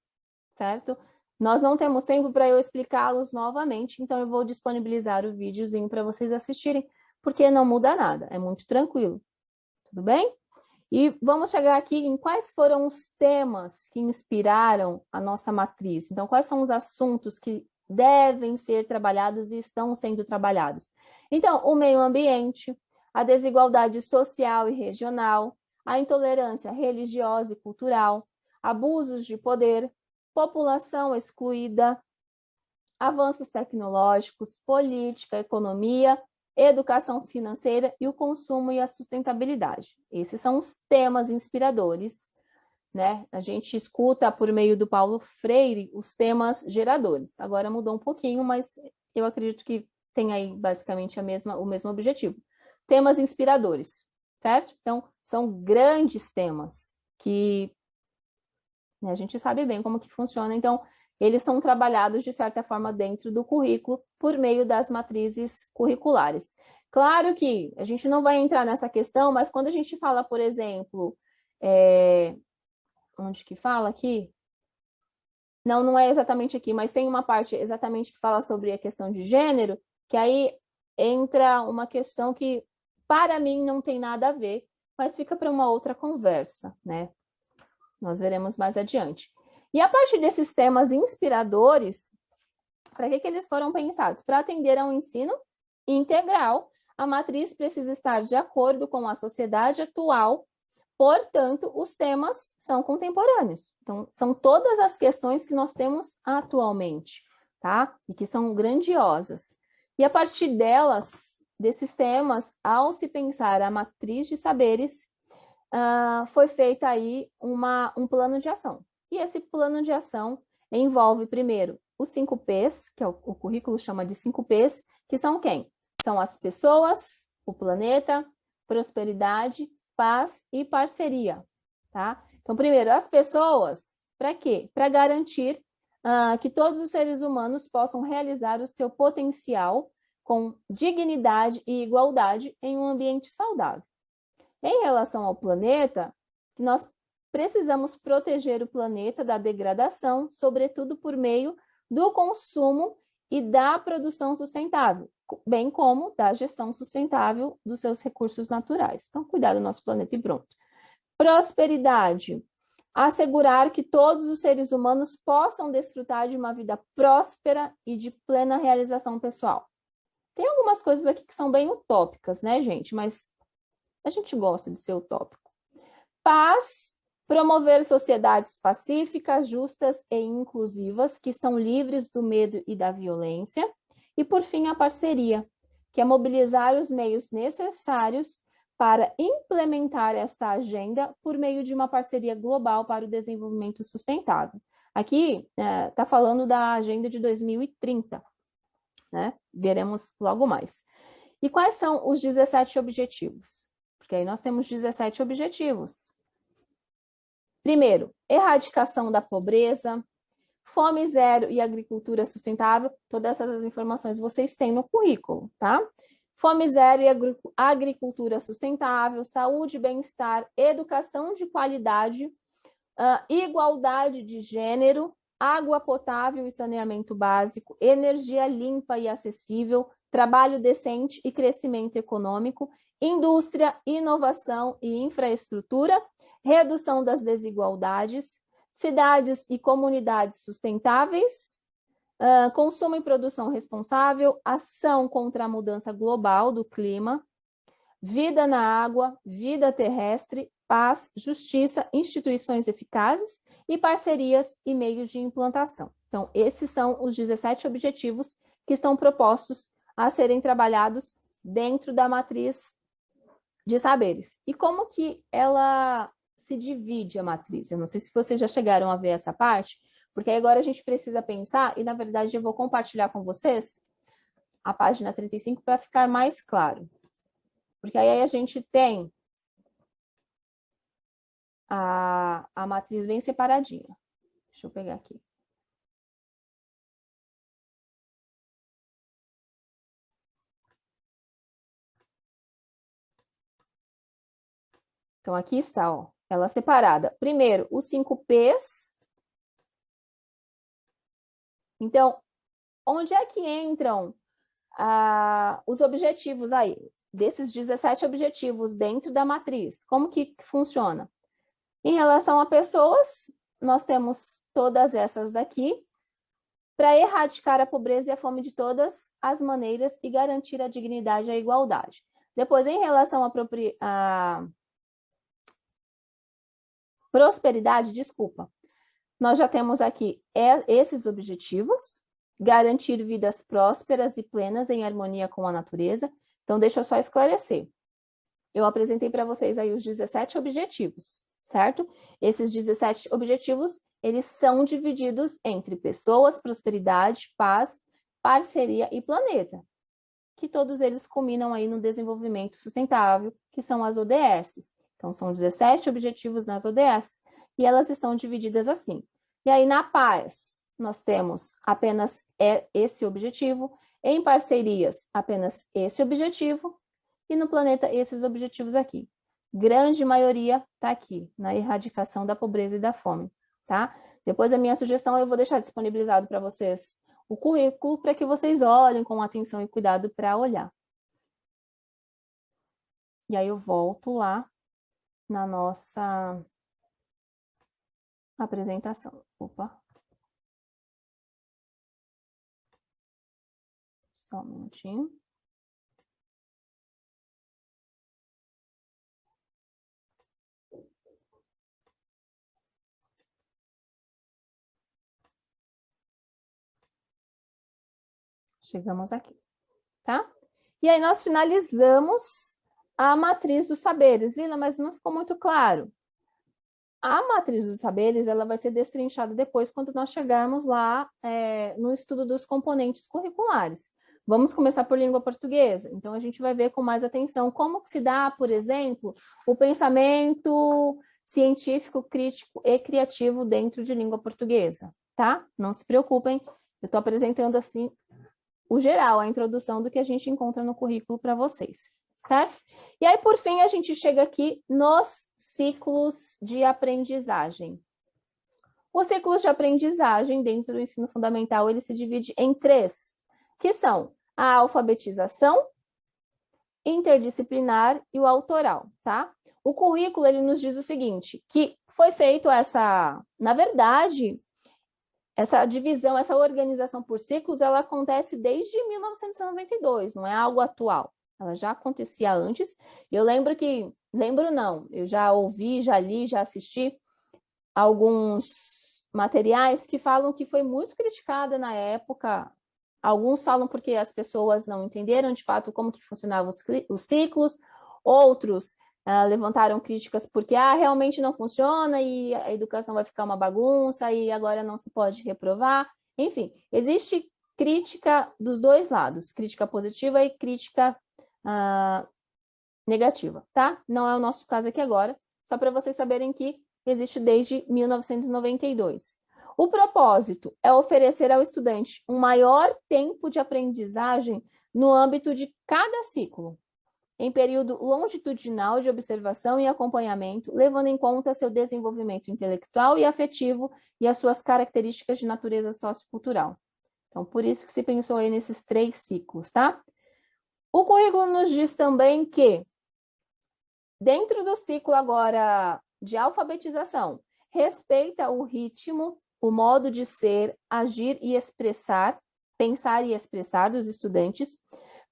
certo? Nós não temos tempo para eu explicá-los novamente, então eu vou disponibilizar o videozinho para vocês assistirem, porque não muda nada, é muito tranquilo. Tudo bem? E vamos chegar aqui em quais foram os temas que inspiraram a nossa matriz. Então, quais são os assuntos que devem ser trabalhados e estão sendo trabalhados? Então, o meio ambiente, a desigualdade social e regional, a intolerância religiosa e cultural, abusos de poder, população excluída, avanços tecnológicos, política, economia, educação financeira e o consumo e a sustentabilidade. Esses são os temas inspiradores, né? A gente escuta por meio do Paulo Freire os temas geradores. Agora mudou um pouquinho, mas eu acredito que tem aí basicamente o mesmo objetivo. Temas inspiradores, certo? Então, são grandes temas que a gente sabe bem como que funciona, então eles são trabalhados de certa forma dentro do currículo por meio das matrizes curriculares. Claro que a gente não vai entrar nessa questão, mas quando a gente fala, por exemplo, onde que fala aqui? Não é exatamente aqui, mas tem uma parte exatamente que fala sobre a questão de gênero, que aí entra uma questão que para mim não tem nada a ver, mas fica para uma outra conversa, né? Nós veremos mais adiante. E a partir desses temas inspiradores, para que eles foram pensados? Para atender a um ensino integral, a matriz precisa estar de acordo com a sociedade atual, portanto, os temas são contemporâneos. Então, são todas as questões que nós temos atualmente, tá? E que são grandiosas. E a partir delas, desses temas, ao se pensar a matriz de saberes, foi feita aí um plano de ação. E esse plano de ação envolve, primeiro, os 5 P's, que o currículo chama de 5 P's, que são quem? São as pessoas, o planeta, prosperidade, paz e parceria, tá? Então, primeiro, as pessoas, para quê? Para garantir que todos os seres humanos possam realizar o seu potencial com dignidade e igualdade em um ambiente saudável. Em relação ao planeta, nós precisamos proteger o planeta da degradação, sobretudo por meio do consumo e da produção sustentável, bem como da gestão sustentável dos seus recursos naturais. Então, cuidar do nosso planeta e pronto. Prosperidade. Assegurar que todos os seres humanos possam desfrutar de uma vida próspera e de plena realização pessoal. Tem algumas coisas aqui que são bem utópicas, né, gente? Mas a gente gosta de ser utópico. Paz, promover sociedades pacíficas, justas e inclusivas, que estão livres do medo e da violência. E, por fim, a parceria, que é mobilizar os meios necessários para implementar esta agenda por meio de uma parceria global para o desenvolvimento sustentável. Aqui está falando da agenda de 2030, né? Veremos logo mais. E quais são os 17 objetivos? Porque aí nós temos 17 objetivos. Primeiro, erradicação da pobreza, Fome zero e agricultura sustentável, todas essas informações vocês têm no currículo, tá? Fome zero e agricultura sustentável, saúde, bem-estar, educação de qualidade, igualdade de gênero, água potável e saneamento básico, energia limpa e acessível, trabalho decente e crescimento econômico, indústria, inovação e infraestrutura, redução das desigualdades, cidades e comunidades sustentáveis, consumo e produção responsável, ação contra a mudança global do clima, vida na água, vida terrestre, paz, justiça, instituições eficazes e parcerias e meios de implantação. Então, esses são os 17 objetivos que estão propostos a serem trabalhados dentro da matriz de saberes. E como que ela se divide, a matriz? Eu não sei se vocês já chegaram a ver essa parte, porque agora a gente precisa pensar, e na verdade eu vou compartilhar com vocês a página 35 para ficar mais claro. Porque aí a gente tem a matriz bem separadinha. Deixa eu pegar aqui. Então, aqui está, ó, ela separada. Primeiro, os 5 P's. Então, onde é que entram os objetivos aí? Desses 17 objetivos dentro da matriz. Como que funciona? Em relação a pessoas, nós temos todas essas daqui, para erradicar a pobreza e a fome de todas as maneiras e garantir a dignidade e a igualdade. Depois, em relação à prosperidade, desculpa, nós já temos aqui esses objetivos, garantir vidas prósperas e plenas em harmonia com a natureza. Então, deixa eu só esclarecer. Eu apresentei para vocês aí os 17 objetivos, certo? Esses 17 objetivos, eles são divididos entre pessoas, prosperidade, paz, parceria e planeta, que todos eles culminam aí no desenvolvimento sustentável, que são as ODSs. Então, são 17 objetivos nas ODS, e elas estão divididas assim. E aí, na paz, nós temos apenas esse objetivo, em parcerias, apenas esse objetivo, e no planeta, esses objetivos aqui. Grande maioria está aqui, na erradicação da pobreza e da fome, tá? Depois, a minha sugestão, eu vou deixar disponibilizado para vocês o currículo, para que vocês olhem com atenção e cuidado para olhar. E aí, eu volto lá na nossa apresentação. Opa. Só um minutinho. Chegamos aqui, tá? E aí nós finalizamos a matriz dos saberes. Lina, mas não ficou muito claro. A matriz dos saberes, ela vai ser destrinchada depois, quando nós chegarmos lá no estudo dos componentes curriculares. Vamos começar por língua portuguesa. Então, a gente vai ver com mais atenção como que se dá, por exemplo, o pensamento científico, crítico e criativo dentro de língua portuguesa, tá? Não se preocupem, eu estou apresentando assim o geral, a introdução do que a gente encontra no currículo para vocês, certo? E aí, por fim, a gente chega aqui nos ciclos de aprendizagem. Os ciclos de aprendizagem dentro do ensino fundamental, ele se divide em 3, que são a alfabetização, interdisciplinar e o autoral, tá? O currículo, ele nos diz o seguinte, que foi feito na verdade, essa divisão, essa organização por ciclos, ela acontece desde 1992, não é algo atual. Ela já acontecia antes. Eu eu já ouvi, já li, já assisti alguns materiais que falam que foi muito criticada na época. Alguns falam porque as pessoas não entenderam de fato como que funcionavam os ciclos, outros levantaram críticas porque realmente não funciona e a educação vai ficar uma bagunça e agora não se pode reprovar. Enfim, existe crítica dos dois lados, crítica positiva e crítica negativa, tá? Não é o nosso caso aqui agora, só para vocês saberem que existe desde 1992. O propósito é oferecer ao estudante um maior tempo de aprendizagem no âmbito de cada ciclo, em período longitudinal de observação e acompanhamento, levando em conta seu desenvolvimento intelectual e afetivo e as suas características de natureza sociocultural. Então, por isso que se pensou aí nesses 3 ciclos, tá? O currículo nos diz também que, dentro do ciclo agora de alfabetização, respeita o ritmo, o modo de ser, agir e expressar, pensar e expressar dos estudantes,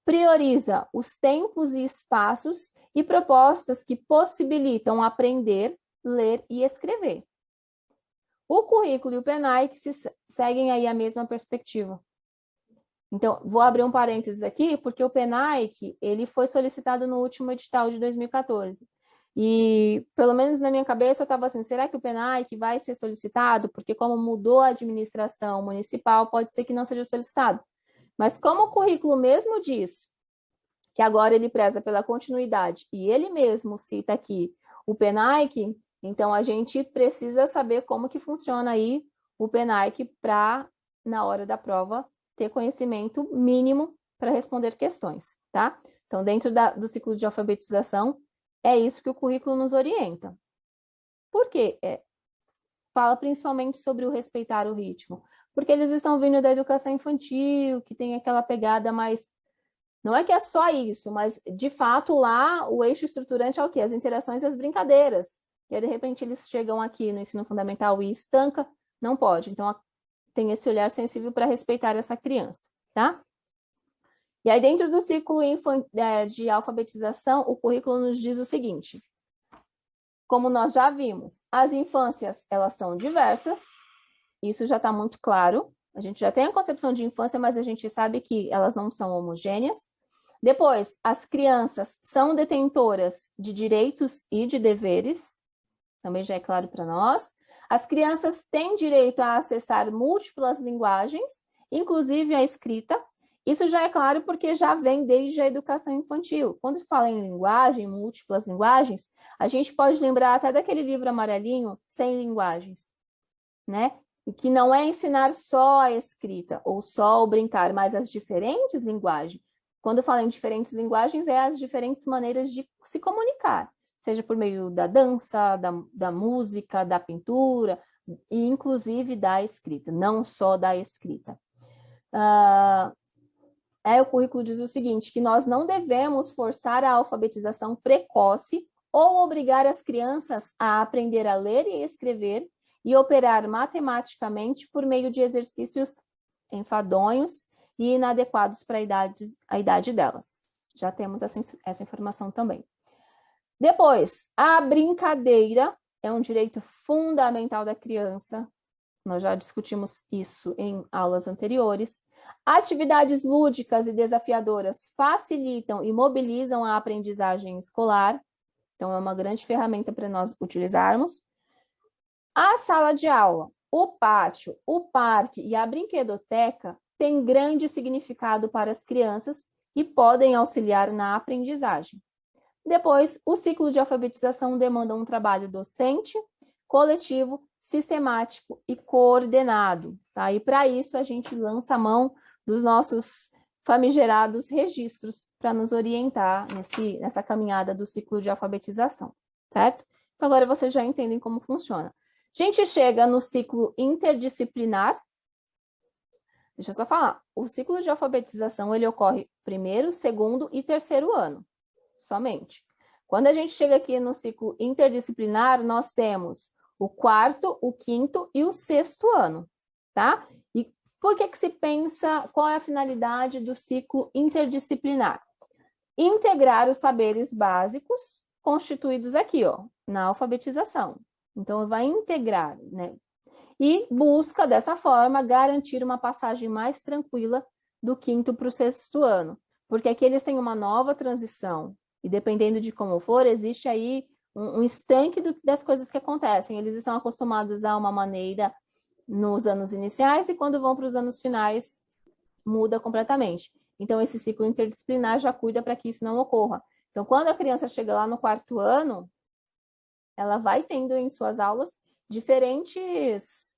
prioriza os tempos e espaços e propostas que possibilitam aprender, ler e escrever. O currículo e o PENAIC seguem aí a mesma perspectiva. Então, vou abrir um parênteses aqui, porque o PENAIC, ele foi solicitado no último edital de 2014. E, pelo menos na minha cabeça, eu estava assim, será que o PENAIC vai ser solicitado? Porque como mudou a administração municipal, pode ser que não seja solicitado. Mas como o currículo mesmo diz que agora ele preza pela continuidade, e ele mesmo cita aqui o PENAIC, então a gente precisa saber como que funciona aí o PENAIC para, na hora da prova, ter conhecimento mínimo para responder questões, tá? Então, dentro do ciclo de alfabetização, é isso que o currículo nos orienta. Por quê? Fala principalmente sobre o respeitar o ritmo, porque eles estão vindo da educação infantil, que tem aquela pegada mais... Não é que é só isso, mas, de fato, lá o eixo estruturante é o quê? As interações e as brincadeiras. E aí, de repente, eles chegam aqui no ensino fundamental e estanca, não pode. Então, tem esse olhar sensível para respeitar essa criança, tá? E aí, dentro do ciclo de alfabetização, o currículo nos diz o seguinte: como nós já vimos, as infâncias, elas são diversas, isso já está muito claro. A gente já tem a concepção de infância, mas a gente sabe que elas não são homogêneas. Depois, as crianças são detentoras de direitos e de deveres, também já é claro para nós. As crianças têm direito a acessar múltiplas linguagens, inclusive a escrita. Isso já é claro porque já vem desde a educação infantil. Quando fala em linguagem, múltiplas linguagens, a gente pode lembrar até daquele livro amarelinho, 100 linguagens, né? E que não é ensinar só a escrita ou só o brincar, mas as diferentes linguagens. Quando fala em diferentes linguagens, é as diferentes maneiras de se comunicar, seja por meio da dança, da música, da pintura, e inclusive da escrita, não só da escrita. O currículo diz o seguinte, que nós não devemos forçar a alfabetização precoce ou obrigar as crianças a aprender a ler e escrever e operar matematicamente por meio de exercícios enfadonhos e inadequados para a idade delas. Já temos essa informação também. Depois, a brincadeira é um direito fundamental da criança. Nós já discutimos isso em aulas anteriores. Atividades lúdicas e desafiadoras facilitam e mobilizam a aprendizagem escolar. Então, é uma grande ferramenta para nós utilizarmos. A sala de aula, o pátio, o parque e a brinquedoteca têm grande significado para as crianças e podem auxiliar na aprendizagem. Depois, o ciclo de alfabetização demanda um trabalho docente, coletivo, sistemático e coordenado, tá? E para isso a gente lança a mão dos nossos famigerados registros para nos orientar nessa caminhada do ciclo de alfabetização, certo? Então agora vocês já entendem como funciona. A gente chega no ciclo interdisciplinar. Deixa eu só falar, o ciclo de alfabetização ele ocorre primeiro, segundo e terceiro ano, somente. Quando a gente chega aqui no ciclo interdisciplinar, nós temos o quarto, o quinto e o sexto ano, tá? E por que se pensa, qual é a finalidade do ciclo interdisciplinar? Integrar os saberes básicos constituídos aqui, ó, na alfabetização. Então, vai integrar, né? E busca, dessa forma, garantir uma passagem mais tranquila do quinto para o sexto ano, porque aqui eles têm uma nova transição, e dependendo de como for, existe aí um estanque das coisas que acontecem. Eles estão acostumados a uma maneira nos anos iniciais, e quando vão para os anos finais, muda completamente. Então, esse ciclo interdisciplinar já cuida para que isso não ocorra. Então, quando a criança chega lá no quarto ano, ela vai tendo em suas aulas diferentes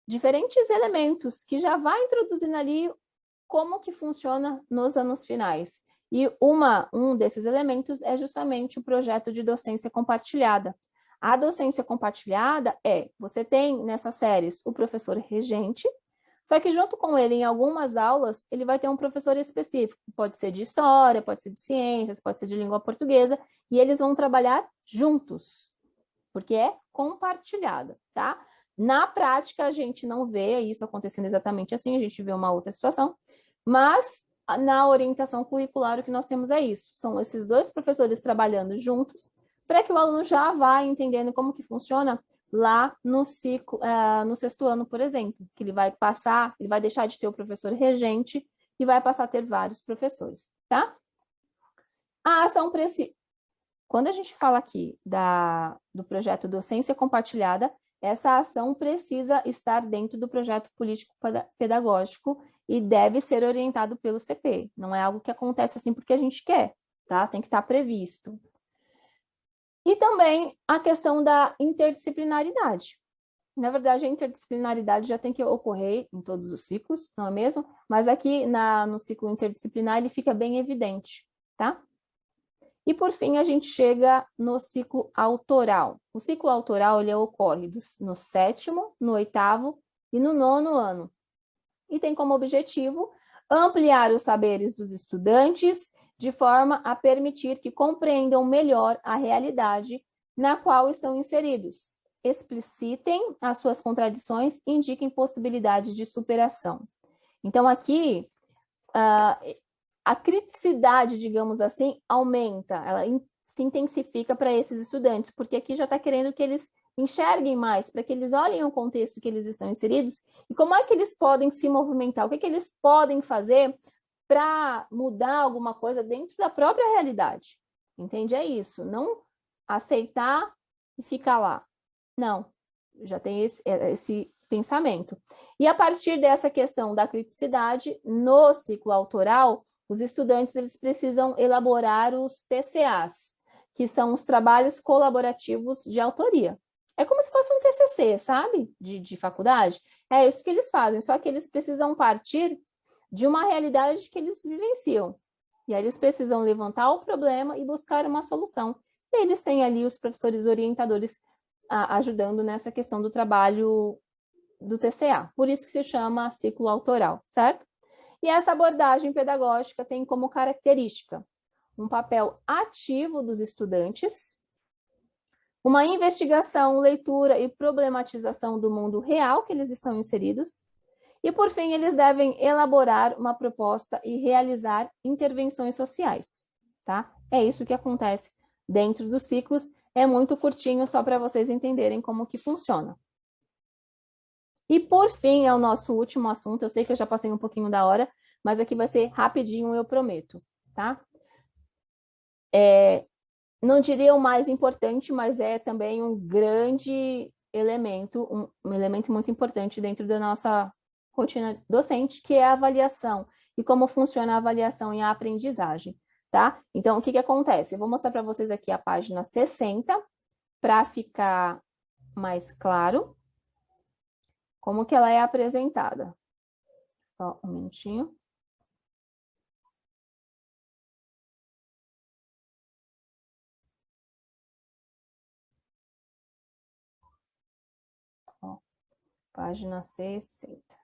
diferentes elementos que já vai introduzindo ali como que funciona nos anos finais. E um desses elementos é justamente o projeto de docência compartilhada. A docência compartilhada você tem nessas séries o professor regente, só que junto com ele, em algumas aulas, ele vai ter um professor específico, pode ser de história, pode ser de ciências, pode ser de língua portuguesa, e eles vão trabalhar juntos, porque é compartilhada, tá? Na prática, a gente não vê isso acontecendo exatamente assim, a gente vê uma outra situação, mas na orientação curricular o que nós temos é isso, são esses dois professores trabalhando juntos, para que o aluno já vá entendendo como que funciona lá no ciclo, no sexto ano, por exemplo, que ele vai deixar de ter o professor regente e vai passar a ter vários professores, tá? A ação Quando a gente fala aqui do projeto Docência Compartilhada, essa ação precisa estar dentro do projeto político-pedagógico e deve ser orientado pelo CP. Não é algo que acontece assim porque a gente quer, tá? Tem que estar previsto. E também a questão da interdisciplinaridade. Na verdade, a interdisciplinaridade já tem que ocorrer em todos os ciclos, não é mesmo? Mas aqui no ciclo interdisciplinar ele fica bem evidente, tá? E por fim, a gente chega no ciclo autoral. O ciclo autoral ele ocorre no sétimo, no oitavo e no nono ano. E tem como objetivo ampliar os saberes dos estudantes de forma a permitir que compreendam melhor a realidade na qual estão inseridos, explicitem as suas contradições e indiquem possibilidades de superação. Então, aqui, a criticidade, digamos assim, aumenta, ela se intensifica para esses estudantes, porque aqui já está querendo que eles enxerguem mais, para que eles olhem o contexto que eles estão inseridos e como é que eles podem se movimentar, o que eles podem fazer para mudar alguma coisa dentro da própria realidade. Entende? É isso, não aceitar e ficar lá. Não, já tem esse pensamento. E a partir dessa questão da criticidade, no ciclo autoral, os estudantes eles precisam elaborar os TCAs, que são os trabalhos colaborativos de autoria. É como se fosse um TCC, sabe? De faculdade. É isso que eles fazem, só que eles precisam partir de uma realidade que eles vivenciam. E aí eles precisam levantar o problema e buscar uma solução. E eles têm ali os professores orientadores ajudando nessa questão do trabalho do TCA. Por isso que se chama ciclo autoral, certo? E essa abordagem pedagógica tem como característica um papel ativo dos estudantes, uma investigação, leitura e problematização do mundo real que eles estão inseridos, e, por fim, eles devem elaborar uma proposta e realizar intervenções sociais, tá? É isso que acontece dentro dos ciclos, é muito curtinho só para vocês entenderem como que funciona. E, por fim, é o nosso último assunto, eu sei que eu já passei um pouquinho da hora, mas aqui vai ser rapidinho, eu prometo, tá? Não diria o mais importante, mas é também um grande elemento, um elemento muito importante dentro da nossa rotina docente, que é a avaliação e como funciona a avaliação e a aprendizagem, tá? Então, o que acontece? Eu vou mostrar para vocês aqui a página 60, para ficar mais claro como que ela é apresentada. Só um minutinho. Ó, página 60.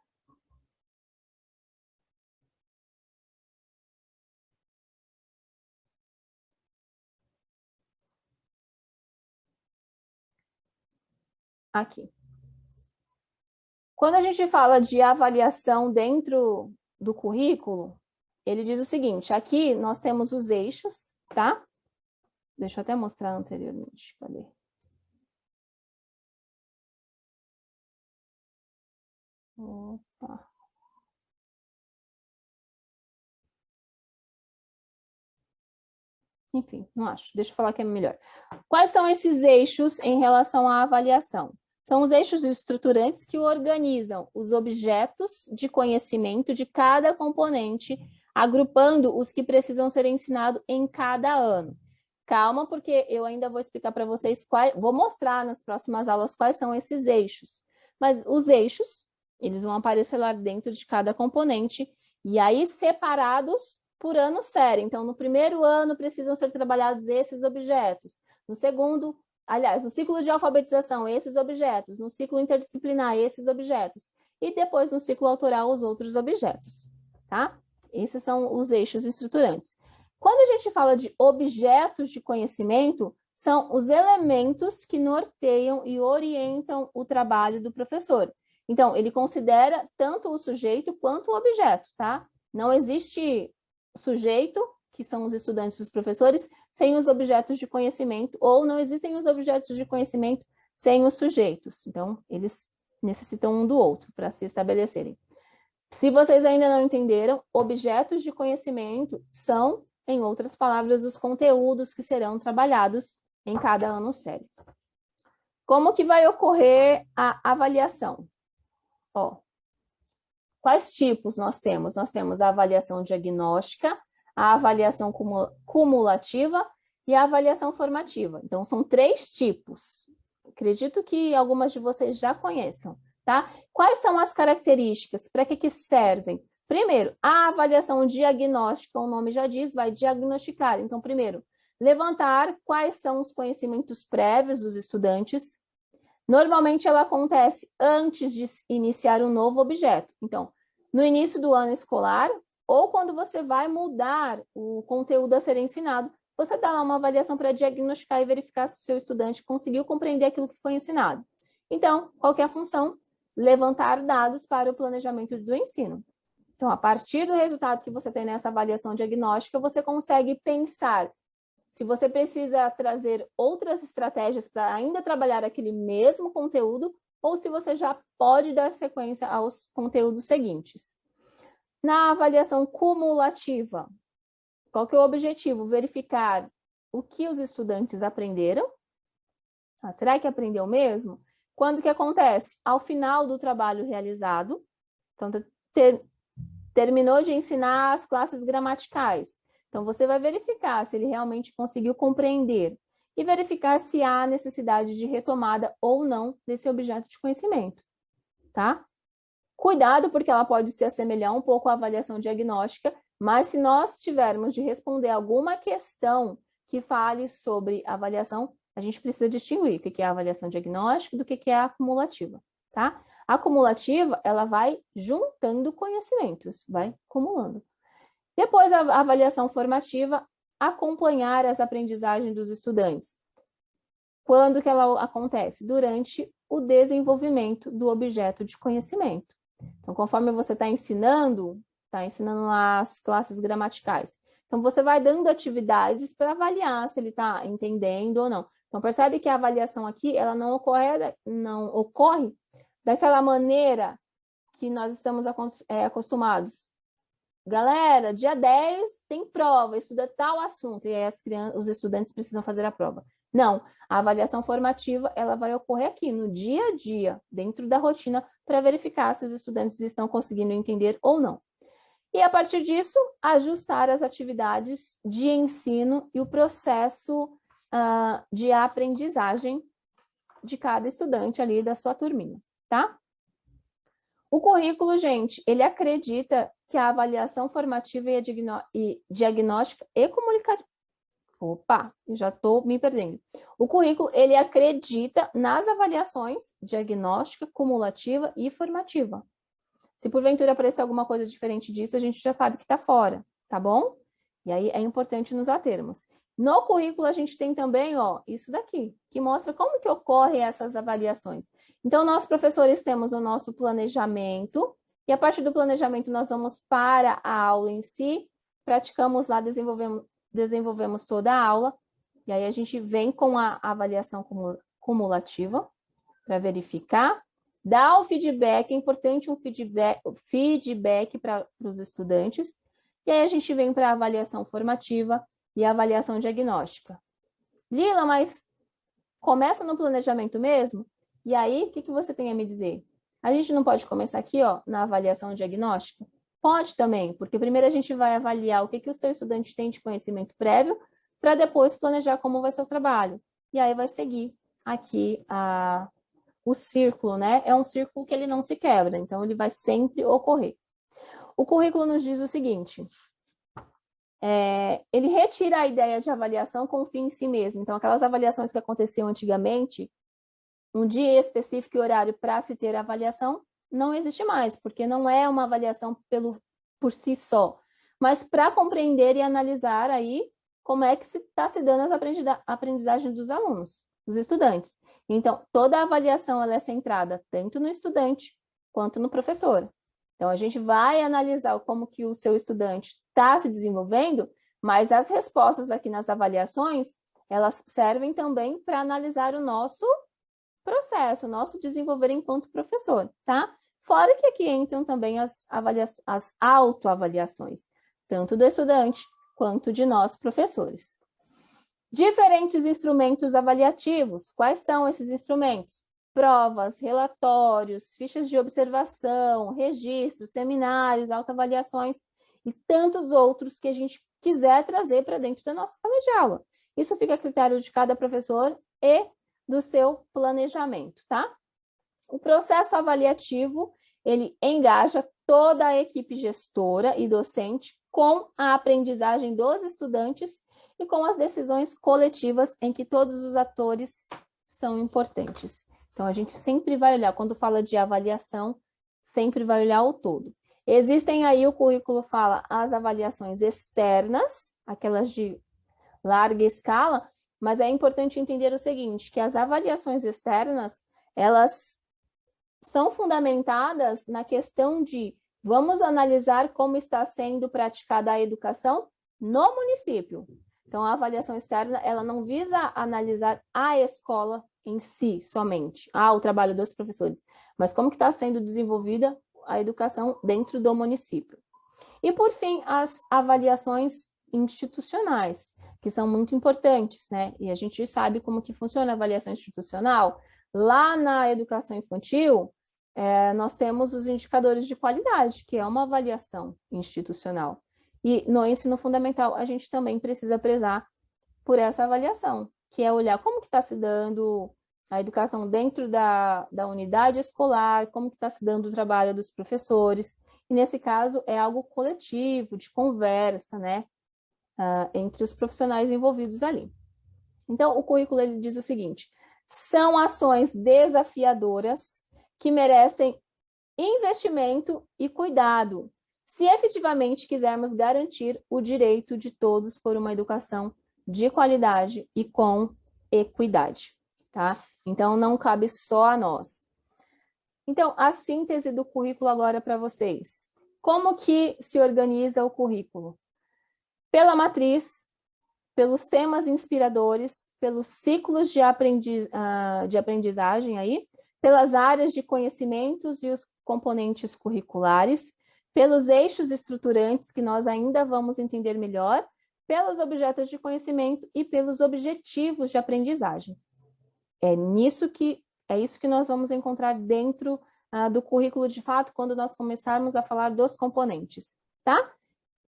Aqui. Quando a gente fala de avaliação dentro do currículo, ele diz o seguinte, aqui nós temos os eixos, tá? Deixa eu até mostrar anteriormente, cadê? Opa. Enfim, não acho. Deixa eu falar que é melhor. Quais são esses eixos em relação à avaliação? São os eixos estruturantes que organizam os objetos de conhecimento de cada componente, agrupando os que precisam ser ensinados em cada ano. Calma, porque eu ainda vou explicar para vocês vou mostrar nas próximas aulas quais são esses eixos. Mas os eixos Eles vão aparecer lá dentro de cada componente, e aí separados por ano série. Então, no primeiro ano precisam ser trabalhados esses objetos. No segundo, aliás, no ciclo de alfabetização, esses objetos. No ciclo interdisciplinar, esses objetos. E depois, no ciclo autoral, os outros objetos, tá? Esses são os eixos estruturantes. Quando a gente fala de objetos de conhecimento, são os elementos que norteiam e orientam o trabalho do professor. Então, ele considera tanto o sujeito quanto o objeto, tá? Não existe sujeito, que são os estudantes e os professores, sem os objetos de conhecimento, ou não existem os objetos de conhecimento sem os sujeitos. Então, eles necessitam um do outro para se estabelecerem. Se vocês ainda não entenderam, objetos de conhecimento são, em outras palavras, os conteúdos que serão trabalhados em cada ano sério. Como que vai ocorrer a avaliação? Ó, quais tipos nós temos? Nós temos a avaliação diagnóstica, a avaliação cumulativa e a avaliação formativa. Então, são 3 tipos. Acredito que algumas de vocês já conheçam, tá? Quais são as características? Para que servem? Primeiro, a avaliação diagnóstica, o nome já diz, vai diagnosticar. Então, primeiro, levantar quais são os conhecimentos prévios dos estudantes. Normalmente, ela acontece antes de iniciar um novo objeto. Então, no início do ano escolar, ou quando você vai mudar o conteúdo a ser ensinado, você dá lá uma avaliação para diagnosticar e verificar se o seu estudante conseguiu compreender aquilo que foi ensinado. Então, qual que é a função? Levantar dados para o planejamento do ensino. Então, a partir do resultado que você tem nessa avaliação diagnóstica, você consegue pensar se você precisa trazer outras estratégias para ainda trabalhar aquele mesmo conteúdo, ou se você já pode dar sequência aos conteúdos seguintes. Na avaliação cumulativa, qual que é o objetivo? Verificar o que os estudantes aprenderam. Será que aprendeu mesmo? Quando que acontece? Ao final do trabalho realizado. Então, terminou de ensinar as classes gramaticais. Então, você vai verificar se ele realmente conseguiu compreender e verificar se há necessidade de retomada ou não desse objeto de conhecimento, tá? Cuidado, porque ela pode se assemelhar um pouco à avaliação diagnóstica, mas se nós tivermos de responder alguma questão que fale sobre avaliação, a gente precisa distinguir o que é a avaliação diagnóstica do que é a acumulativa, tá? A acumulativa, ela vai juntando conhecimentos, vai acumulando. Depois, a avaliação formativa, acompanhar as aprendizagens dos estudantes. Quando que ela acontece? Durante o desenvolvimento do objeto de conhecimento. Então, conforme você está ensinando as classes gramaticais. Então, você vai dando atividades para avaliar se ele está entendendo ou não. Então, percebe que a avaliação aqui, ela não ocorre daquela maneira que nós estamos acostumados. Galera, dia 10 tem prova, estuda tal assunto, e aí os estudantes precisam fazer a prova. Não, a avaliação formativa, ela vai ocorrer aqui, no dia a dia, dentro da rotina, para verificar se os estudantes estão conseguindo entender ou não. E, a partir disso, ajustar as atividades de ensino e o processo de aprendizagem de cada estudante ali da sua turminha, tá? O currículo, gente, ele acredita que a avaliação formativa e diagnóstica e comunicativa... Opa, eu já estou me perdendo. O currículo, ele acredita nas avaliações diagnóstica, cumulativa e formativa. Se porventura aparecer alguma coisa diferente disso, a gente já sabe que está fora, tá bom? E aí é importante nos atermos. No currículo, a gente tem também, ó, isso daqui, que mostra como que ocorrem essas avaliações. Então, nós, professores, temos o nosso planejamento, e a partir do planejamento nós vamos para a aula em si, praticamos lá, desenvolvemos toda a aula, e aí a gente vem com a avaliação cumulativa, para verificar, dá o feedback, é importante um feedback para os estudantes, e aí a gente vem para a avaliação formativa e a avaliação diagnóstica. Lila, mas começa no planejamento mesmo? E aí, o que você tem a me dizer? A gente não pode começar aqui, ó, na avaliação diagnóstica? Pode também, porque primeiro a gente vai avaliar o que o seu estudante tem de conhecimento prévio, para depois planejar como vai ser o trabalho. E aí vai seguir aqui o círculo, né? É um círculo que ele não se quebra, então ele vai sempre ocorrer. O currículo nos diz o seguinte, ele retira a ideia de avaliação com o fim em si mesmo. Então, aquelas avaliações que aconteciam antigamente, um dia específico e horário para se ter avaliação, não existe mais, porque não é uma avaliação por si só, mas para compreender e analisar aí como é que está se dando as aprendizagens dos alunos, dos estudantes. Então, toda a avaliação ela é centrada tanto no estudante quanto no professor. Então, a gente vai analisar como que o seu estudante está se desenvolvendo, mas as respostas aqui nas avaliações, elas servem também para analisar o nosso processo, o nosso desenvolver enquanto professor, tá? Fora que aqui entram também as autoavaliações, tanto do estudante quanto de nós, professores. Diferentes instrumentos avaliativos. Quais são esses instrumentos? Provas, relatórios, fichas de observação, registros, seminários, autoavaliações e tantos outros que a gente quiser trazer para dentro da nossa sala de aula. Isso fica a critério de cada professor e do seu planejamento, tá? O processo avaliativo, ele engaja toda a equipe gestora e docente com a aprendizagem dos estudantes e com as decisões coletivas em que todos os atores são importantes. Então, a gente sempre vai olhar, quando fala de avaliação, sempre vai olhar o todo. Existem aí, o currículo fala, as avaliações externas, aquelas de larga escala, mas é importante entender o seguinte, que as avaliações externas, elas são fundamentadas na questão de vamos analisar como está sendo praticada a educação no município. Então, a avaliação externa, ela não visa analisar a escola em si, somente, o trabalho dos professores, mas como que está sendo desenvolvida a educação dentro do município. E, por fim, as avaliações institucionais, que são muito importantes, né? E a gente sabe como que funciona a avaliação institucional. Lá na educação infantil, nós temos os indicadores de qualidade, que é uma avaliação institucional. E no ensino fundamental, a gente também precisa prezar por essa avaliação, que é olhar como que está se dando a educação dentro da unidade escolar, como que está se dando o trabalho dos professores. E nesse caso, é algo coletivo, de conversa, né? Entre os profissionais envolvidos ali. Então, o currículo ele diz o seguinte, são ações desafiadoras que merecem investimento e cuidado, se efetivamente quisermos garantir o direito de todos por uma educação de qualidade e com equidade, tá? Então, não cabe só a nós. Então, a síntese do currículo agora para vocês. Como que se organiza o currículo? Pela matriz, pelos temas inspiradores, pelos ciclos de aprendizagem aí, pelas áreas de conhecimentos e os componentes curriculares, pelos eixos estruturantes que nós ainda vamos entender melhor, pelos objetos de conhecimento e pelos objetivos de aprendizagem. É isso que nós vamos encontrar dentro do currículo de fato quando nós começarmos a falar dos componentes, tá?